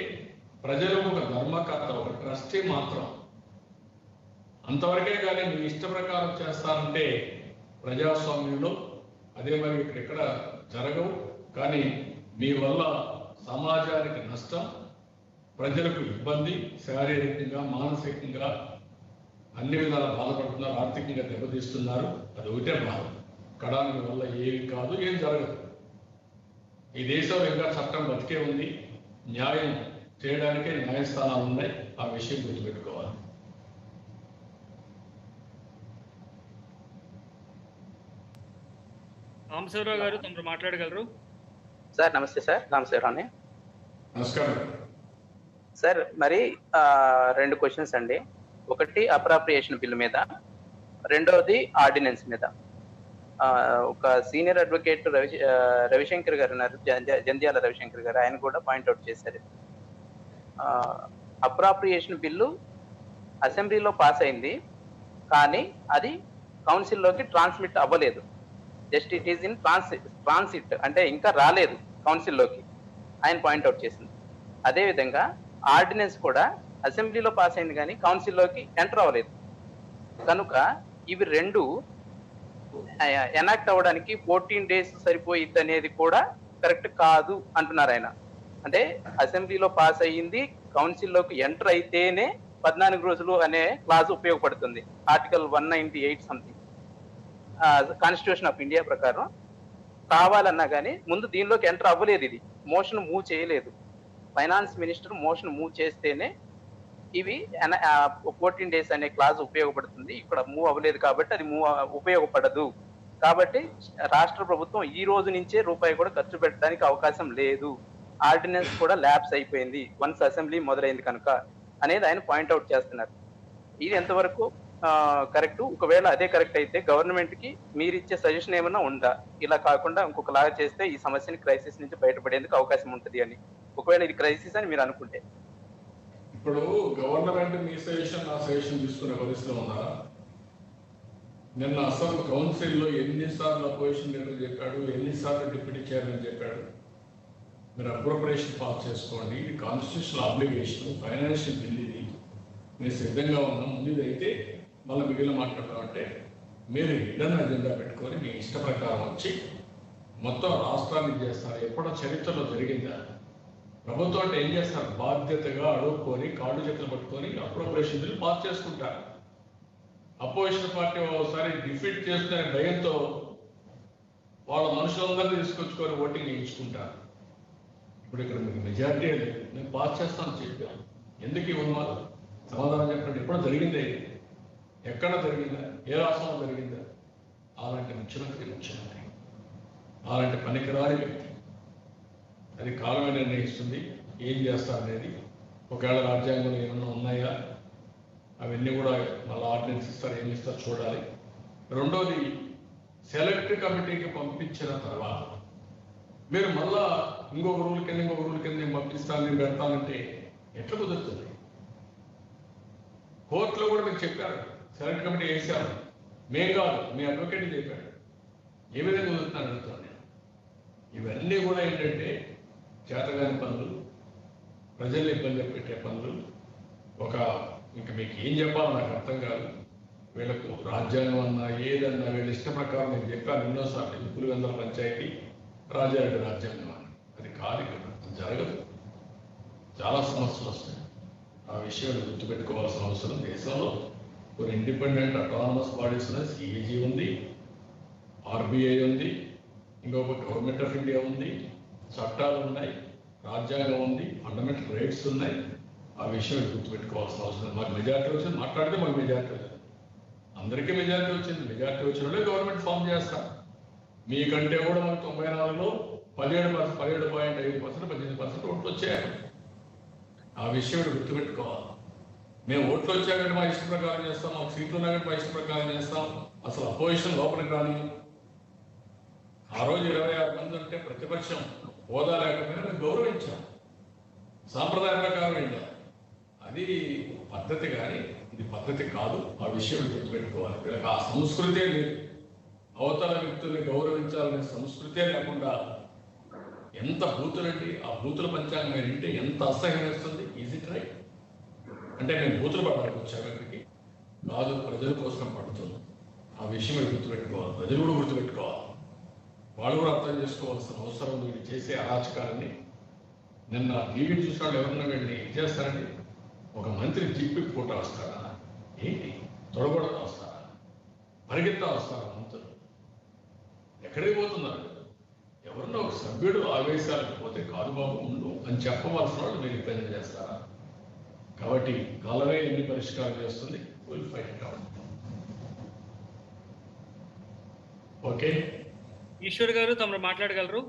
ప్రజలు ఒక ధర్మకర్త, ఒక ట్రస్టీ మాత్రం. అంతవరకే కానీ మీ ఇష్ట ప్రకారం చేస్తారంటే ప్రజాస్వామ్యంలో అదే మరి ఇక్కడ జరగవు. కానీ మీ వల్ల సమాజానికి నష్టం, ప్రజలకు ఇబ్బంది, శారీరకంగా మానసికంగా అన్ని విధాలా బాధపడుతున్నారు, ఆర్థికంగా దెబ్బతీస్తున్నారు. అది ఒకటే బాధ. కడాని వల్ల ఏమి కాదు, ఏం జరగదు. ఈ దేశంలో ఇంకా చట్టం బతికే ఉంది. న్యాయం చేయడానికే న్యాయస్థానాలు ఉన్నాయి. ఆ విషయం గుర్తుపెట్టుకోవాలి. రామశివరావు గారు తమరు మాట్లాడగలరు. సార్ నమస్తే సార్. రామశివరావు. నమస్కారం సార్. మరి 2 క్వశ్చన్స్ అండి. ఒకటి అప్రాప్రియేషన్ బిల్ మీద, రెండవది ఆర్డినెన్స్ మీద. ఒక సీనియర్ అడ్వకేట్ రవిశంకర్ గారు ఉన్నారు, జంధ్యాల రవిశంకర్ గారు, ఆయన కూడా పాయింట్అవుట్ చేశారు. అప్రాప్రియేషన్ బిల్లు అసెంబ్లీలో పాస్ అయింది, కానీ అది కౌన్సిల్లోకి ట్రాన్స్మిట్ అవ్వలేదు. Just it is in transit, అంటే ఇంకా రాలేదు కౌన్సిల్లోకి, ఆయన పాయింట్అవుట్ చేసింది. అదేవిధంగా ఆర్డినెన్స్ కూడా అసెంబ్లీలో పాస్ అయింది కానీ కౌన్సిల్లోకి ఎంటర్ అవ్వలేదు. కనుక ఇవి రెండు ఎనాక్ట్ అవ్వడానికి 14 days సరిపోయిద్ది అనేది కూడా కరెక్ట్ కాదు అంటున్నారు ఆయన. అంటే అసెంబ్లీలో పాస్ అయ్యింది, కౌన్సిల్లోకి ఎంటర్ అయితేనే 14 రోజులు అనే క్లాజ్ ఉపయోగపడుతుంది. Article 198 something constitution of India ప్రకారం కావాలన్నా కానీ ముందు దీనిలోకి ఎంటర్ అవ్వలేదు, ఇది మోషన్ మూవ్ చేయలేదు. ఫైనాన్స్ మినిస్టర్ మోషన్ మూవ్ చేస్తేనే ఇవి 14 days అనే క్లాజ్ ఉపయోగపడుతుంది. ఇక్కడ మూవ్ అవ్వలేదు కాబట్టి అది ఉపయోగపడదు. కాబట్టి రాష్ట్ర ప్రభుత్వం ఈ రోజు నుంచే రూపాయి కూడా ఖర్చు పెట్టడానికి అవకాశం లేదు. ఆర్డినెన్స్ కూడా ల్యాప్స్ అయిపోయింది వన్స్ అసెంబ్లీ మొదలైంది కనుక అనేది ఆయన పాయింట్అవుట్ చేస్తున్నారు. ఇది ఎంతవరకు కరెక్ట్? ఒకవేళ అదే కరెక్ట్ అయితే గవర్నమెంట్ కి మీరు ఇచ్చే సజెషన్ ఏమైనా ఉందా, ఇలా కాకుండా ఇంకొకలాగా చేస్తే ఈ సమస్యని క్రైసిస్ నుంచి బయటపడేందుకు అవకాశం ఉంటుంది అని, ఒకవేళ ఇది క్రైసిస్ అని మీరు అనుకుంటే? ఇప్పుడు గవర్నమెంట్ మీ సజెషన్ నా సజెషన్ తీసుకునే పరిస్థితిలో ఉన్నారా? నిన్న అసలు కౌన్సిల్లో ఎన్నిసార్లు అపోజిషన్ లీడర్ చెప్పాడు, ఎన్నిసార్లు డిప్యూటీ చైర్మన్ చెప్పాడు, మీరు అప్రోప్రియేషన్ పాస్ చేసుకోండి, ఇది కాన్స్టిట్యూషనల్ అబ్లిగేషన్, ఫైనాన్షియల్ బిల్, ఇది మీరు సిద్ధంగా ఉన్నాం, ముందు అయితే మళ్ళీ మిగిలిన మాట్లాడతామంటే మీరు హిడెన్ అజెండా పెట్టుకొని మీ ఇష్ట ప్రకారం వచ్చి మొత్తం రాష్ట్రాన్ని చేస్తారు. ఎప్పుడో చరిత్రలో జరిగిందా? ప్రభుత్వం అంటే ఏం చేస్తారు? బాధ్యతగా అడుక్కొని కాళ్ళు చేతులు పట్టుకొని అప్రోప్రియేషన్ బిల్ పాస్ చేసుకుంటారు. అపోజిషన్ పార్టీ ఒకసారి డిఫీట్ చేస్తున్న భయంతో వాళ్ళ మనుషులందరినీ తీసుకొచ్చుకొని ఓటింగ్ వేయించుకుంటారు. ఇప్పుడు ఇక్కడ మీకు మెజారిటీ లేదు, నేను పాస్ చేస్తాను చెప్పాను. ఎందుకు ఈ ఉన్మాదం? సమాధానం చెప్పండి. ఎప్పుడు జరిగిందే? ఎక్కడ జరిగిందా? ఏ రాష్ట్రంలో జరిగిందా? అలాంటి ముఖ్యమంత్రి అలాంటి పనికిరాని వ్యక్తి. అది కాలమే నిర్ణయిస్తుంది ఏం చేస్తారనేది. ఒకవేళ రాజ్యాంగంలో ఏమన్నా ఉన్నాయా అవన్నీ కూడా మళ్ళీ ఆర్డినెన్స్ ఇస్తారు, ఏమి ఇస్తారు చూడాలి. రెండోది, సెలెక్ట్ కమిటీకి పంపించిన తర్వాత మీరు మళ్ళా ఇంకొక రూల్ కింద నేను పంపిస్తాను, నేను పెడతానంటే ఎట్లా కుదురుతుంది? కోర్టులో కూడా మీకు చెప్పారు, సెలెక్ట్ కమిటీ వేసారు, మేం కాదు మీ అడ్వకేట్ చెప్పాడు. ఏ విధంగా కుదురుతున్నాను అడుగుతాను నేను. ఇవన్నీ కూడా ఏంటంటే చేతగాని పనులు, ప్రజల్ని ఇబ్బంది పెట్టే పనులు. ఇంకా మీకు ఏం చెప్పాలో నాకు అర్థం కాదు. వీళ్ళకు రాజ్యాంగం అన్నా ఏదన్నా వీళ్ళ ఇష్ట ప్రకారం నేను చెప్పాను ఎన్నోసార్లు. పులివెందుల పంచాయతీ రాజారెడ్డి రాజ్యాంగం అని, అది కాదు, జరగదు. చాలా సమస్యలు వస్తాయి. ఆ విషయాన్ని గుర్తుపెట్టుకోవాల్సిన అవసరం. దేశంలో కొన్ని ఇండిపెండెంట్ అటానమస్ బాడీస్ ఉన్నాయి. సిఏజీ ఉంది, ఆర్బీఐ ఉంది, ఇంకొక గవర్నమెంట్ ఆఫ్ ఇండియా ఉంది, చట్టాలు ఉన్నాయి, రాజ్యాంగం ఉంది, ఫండమెంటల్ రైట్స్ ఉన్నాయి. ఆ విషయం గుర్తుపెట్టుకోవాల్సిన అవసరం. మాకు మెజార్టీ వచ్చింది, మాట్లాడితే మాకు మెజార్టీ వచ్చింది, అందరికీ మెజార్టీ వచ్చింది. మెజార్టీ వచ్చిన వాళ్ళే గవర్నమెంట్ ఫామ్ చేస్తాం. మీకంటే కూడా మనకు 94లో 17.5%, 18% ఓట్లు వచ్చాయి. ఆ విషయం గుర్తుపెట్టుకోవాలి. మేము ఓట్లు వచ్చాకంటే మా ఇష్ట ప్రకారం చేస్తాం, మాకు సీట్లు ఉన్నాకంటే మా ఇష్ట ప్రకారం చేస్తాం. అసలు అపోజిషన్ లోపలికి రాని. ఆ రోజు 26 మంది అంటే ప్రతిపక్షం హోదా లేకపోయినా మేము గౌరవించాం, సాంప్రదాయ ప్రకారం వెళ్ళాం. అది పద్ధతి, కానీ ఇది పద్ధతి కాదు. ఆ విషయం గుర్తుపెట్టుకోవాలి. వీళ్ళకి ఆ సంస్కృతే లేదు. అవతల వ్యక్తుల్ని గౌరవించాలనే సంస్కృతే లేకుండా ఎంత బూతులండి. ఆ బూతుల పంచాంగం ఏంటంటే ఎంత అసహ్యం వేస్తుంది. Is it right? అంటే మేము బూతులు పడడానికి వచ్చాము ఇక్కడికి కాదు, ప్రజల కోసం పడుతుంది. ఆ విషయం గుర్తుపెట్టుకోవాలి. ప్రజలు కూడా గుర్తుపెట్టుకోవాలి. వాళ్ళు కూడా అర్థం చేసుకోవాల్సిన అవసరం ఉంది. వీళ్ళు చేసే అరాచకాలని నిన్న టీవీ చూసిన వాళ్ళు ఎవరన్నా వెళ్ళి చేస్తారండి. ఒక మంత్రి జిప్పి ఫోటో వస్తారా ఏంటి? తొడగొడతా వస్తారా? పరిగెత్తా వస్తారా? మంత్రులు ఎక్కడికి పోతున్నారు? ఎవరన్నా ఒక సభ్యుడు ఆవేశాలకు పోతే కాదు బాబు ఉండు అని చెప్పవలసిన వాళ్ళు మీరు ఇబ్బంది చేస్తారా? కాబట్టి కాలమే ఎన్ని పరిష్కారం చేస్తుంది. Will fight it out. Okay, Eswar గారు తమరు మాట్లాడగలరు.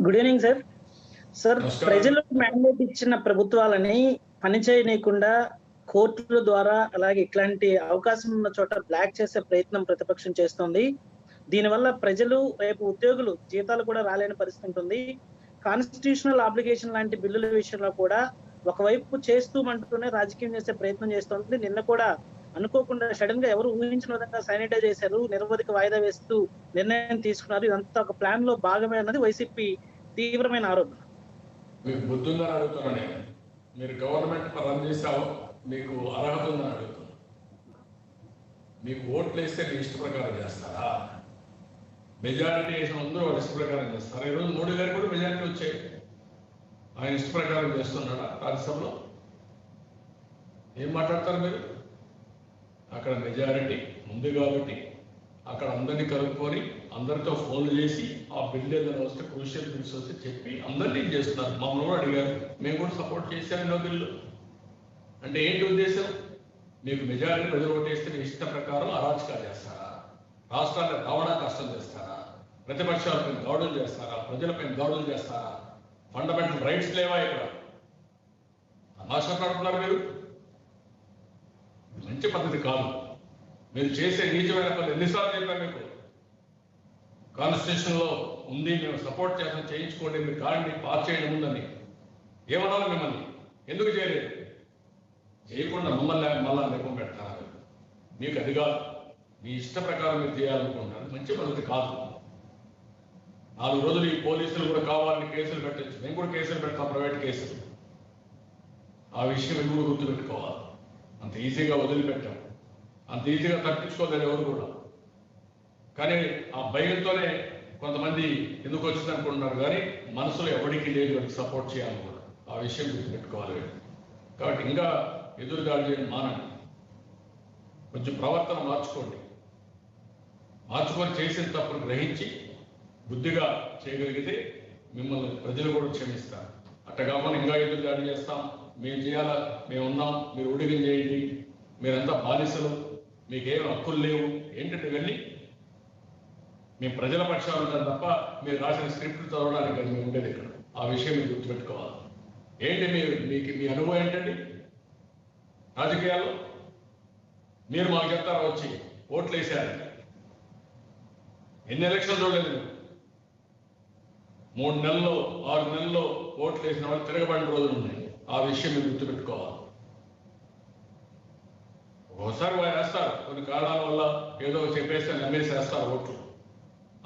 Good evening sir. ప్రజలకు మ్యాండేట్ ఇచ్చిన ప్రభుత్వాలని పనిచేయనీయకుండా కోర్టుల ద్వారా అలాగే ఇట్లాంటి అవకాశం ఉన్న చోట బ్లాక్ చేసే ప్రయత్నం ప్రతిపక్షం చేస్తుంది. దీనివల్ల ప్రజలు రేపు ఉద్యోగులు జీతాలు కూడా రాలేని పరిస్థితి ఉంటుంది. కాన్స్టిట్యూషనల్ అప్లికేషన్ లాంటి బిల్లుల విషయంలో కూడా ఒకవైపు చేస్తూనే రాజకీయం చేసే ప్రయత్నం చేస్తుంది. నిన్న కూడా అనుకోకుండా సడన్ గా ఎవరు ఊహించిన విధంగా శానిటైజ్ చేశారు, నిరవధిక వాయిదా వేస్తూ నిర్ణయం తీసుకున్నారు. ఇదంతా ఒక ప్లాన్ లో భాగమే అన్నది వైసీపీ తీవ్రమైన ఆరోపణ. మీకు బుద్ధుందని అడుగుతున్నా నేను. మీరు గవర్నమెంట్ రన్ చేసావు, మీకు అర్హత ఉందని అడుగుతున్నా. మీకు ఓట్లు వేస్తే మీ ఇష్ట ప్రకారం చేస్తారా? మెజారిటీ వేసిన అందరూ వాళ్ళ ఇష్ట ప్రకారం చేస్తారా? ఈరోజు మోడీ గారు కూడా మెజారిటీ వచ్చాయి, ఆయన ఇష్ట ప్రకారం చేస్తున్నాడా రాజ్యసభలో? ఏం మాట్లాడతారు మీరు? అక్కడ మెజారిటీ ఉంది కాబట్టి అక్కడ అందరినీ కలుపుకొని అందరితో ఫోన్లు చేసి ఆ బిల్ ఏదైనా వస్తే క్రూషియల్ బిల్స్ వస్తే చెప్పి అందరినీ చేస్తున్నారు. మమ్మల్ని కూడా అడిగారు, మేము కూడా సపోర్ట్ చేశాను బిల్లు. అంటే ఏంటి ఉద్దేశం? మీకు మెజారిటీ ప్రజలు ఓటేస్తే మీ ఇష్ట ప్రకారం అరాచకాలు చేస్తారా? రాష్ట్రాన్ని రావడా కష్టం చేస్తారా? ప్రతిపక్షాలపై దాడులు చేస్తారా? ప్రజలపై దాడులు చేస్తారా? ఫండమెంటల్ రైట్స్ లేవా? ఇక్కడ మాట్లాడుతున్నారు మీరు. మంచి పద్ధతి కాదు. మీరు చేసే నీచమైన పనులు ఎన్నిసార్లు చెప్పారు మీకు? కాన్స్టిట్యూషన్ లో ఉంది, మేము సపోర్ట్ చేస్తాం, చేయించుకోండి, మీరు కాండి పాస్ చేయడం ఉందని. ఏమన్నాను మిమ్మల్ని? ఎందుకు చేయలేదు? చేయకుండా మమ్మల్ని మళ్ళా నెపం పెడతారు. మీకు అది కాదు, మీ ఇష్ట ప్రకారం మీరు చేయాలనుకుంటారు. మంచి పద్ధతి కాదు. 4 రోజులు ఈ పోలీసులు కూడా కావాలని కేసులు పెట్టచ్చు. మేము కూడా కేసులు పెడతాం, ప్రైవేట్ కేసులు. ఆ విషయం ఎందుకు గుర్తుపెట్టుకోవాలి. అంత ఈజీగా వదిలిపెట్టాం, అంత ఈజీగా తప్పించుకోలేరు ఎవరు కూడా. కానీ ఆ భయంతోనే కొంతమంది ఎందుకు వచ్చింది అనుకుంటున్నారు, కానీ మనసులో ఎవరికి లేదు వారికి సపోర్ట్ చేయాలి కూడా. ఆ విషయం గుర్తుపెట్టుకోవాలి. కాబట్టి ఇంకా ఎదురుదాడి చేయడం మానండి, కొంచెం ప్రవర్తన మార్చుకోండి. మార్చుకొని చేసిన తప్పును గ్రహించి బుద్ధిగా చేయగలిగితే మిమ్మల్ని ప్రజలు కూడా క్షమిస్తారు. అట్ట కాకుండా ఇంకా ఎదురుదాడి చేస్తాం, మేము చేయాలా, మేము ఉన్నాం, మీరు ఉడిగం చేయండి, మీరంతా బానిసలు, మీకేం హక్కులు లేవు ఏంటంటే ఇవన్నీ. మేము ప్రజల పక్షాలు ఉంటాం తప్ప మీరు రాసిన స్క్రిప్ట్ చదవడానికి అది మేము ఉండేది ఇక్కడ. ఆ విషయం మీరు గుర్తుపెట్టుకోవాలి. ఏంటి మీ అనుభవం ఏంటండి రాజకీయాల్లో? మీరు మాకు చెప్తారా వచ్చి ఓట్లు వేసారు? ఎన్ని ఎలక్షన్లు చూడలేదు మీరు? 3 నెలల్లో 6 నెలల్లో ఓట్లు వేసిన వాళ్ళు తిరగబడిన రోజులు ఉన్నాయి. ఆ విషయం మీరు గుర్తుపెట్టుకోవాలి. ఒకసారి వారు వేస్తారు, కొన్ని కారణాల వల్ల ఏదో చెప్పేస్తే నమ్మేసేస్తారు ఓట్లు.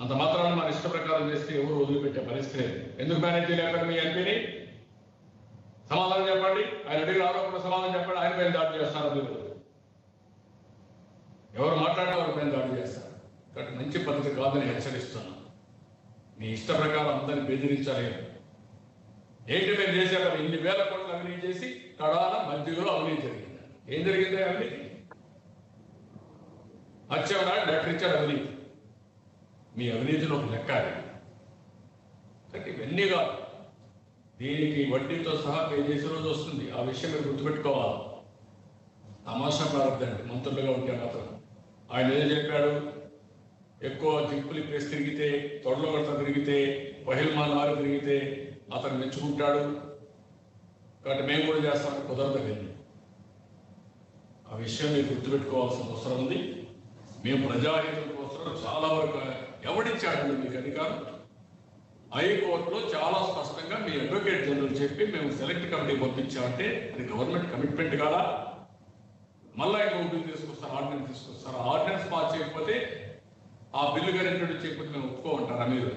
అంత మాత్రాన్ని మన ఇష్ట ప్రకారం చేస్తే ఎవరు వదిలిపెట్టే పరిస్థితి లేదు. ఎందుకు మేనేజ్ చేయలేక మీ ఎంపీని? సమాధానం చెప్పండి. ఆయన అడిగిన ఆరోపణ సమాధానం చెప్పండి. ఆయన పైన దాడి చేస్తారు మీరు. ఎవరు మాట్లాడినా వారి పైన దాడి చేస్తారు. కాబట్టి మంచి పద్ధతి కాదని హెచ్చరిస్తున్నాను. మీ ఇష్ట ప్రకారం అందరినీ బెదిరించాలి. ఏంటి మేము చేశారు? ఇన్ని వేల కోట్లు అవినీతి చేసి కడాల మధ్యలో అవినీతి జరిగింది. ఏం జరిగింది? అవినీతి అచ్చేవనాడు లెటర్ ఇచ్చాడు అవినీతి. మీ అవినీతిలో ఒక లెక్క. ఇవన్నీ కాదు, దీనికి వడ్డీతో సహా పే చేసే రోజు వస్తుంది. ఆ విషయం మీరు గుర్తుపెట్టుకోవాలి. తమాషా ప్రారంభండి మంత్రులుగా ఉంటే మాత్రం. ఆయన ఏం చెప్పాడు? ఎక్కువ జింపులి ప్లేస్ తిరిగితే, తొడలో గడత తిరిగితే, పహిల్మాన్ ఆరు తిరిగితే అతను మెచ్చుకుంటాడు, కాబట్టి మేము కూడా చేస్తామని కుదరదు. ఆ విషయం మీరు గుర్తుపెట్టుకోవాల్సిన అవసరం ఉంది. మేము ప్రజాహితం కోసం చాలా వరకు ఎవడిచ్చాడు మీకు అధికారం? హైకోర్టులో చాలా స్పష్టంగా మీ అడ్వకేట్ జనరల్ చెప్పి మేము సెలెక్ట్ కమిటీ పంపించామంటే అది గవర్నమెంట్ కమిట్మెంట్ కాదా? మళ్ళా ఇంకో బిల్ తీసుకొస్తారు, ఆర్డినెన్స్ తీసుకొస్తారు. ఆర్డినెన్స్ పాస్ చేయకపోతే ఆ బిల్లు గారు ఇంట్రొడ్యూస్ చేయకపోతే మేము ఒప్పుకోమంటారా మీరు?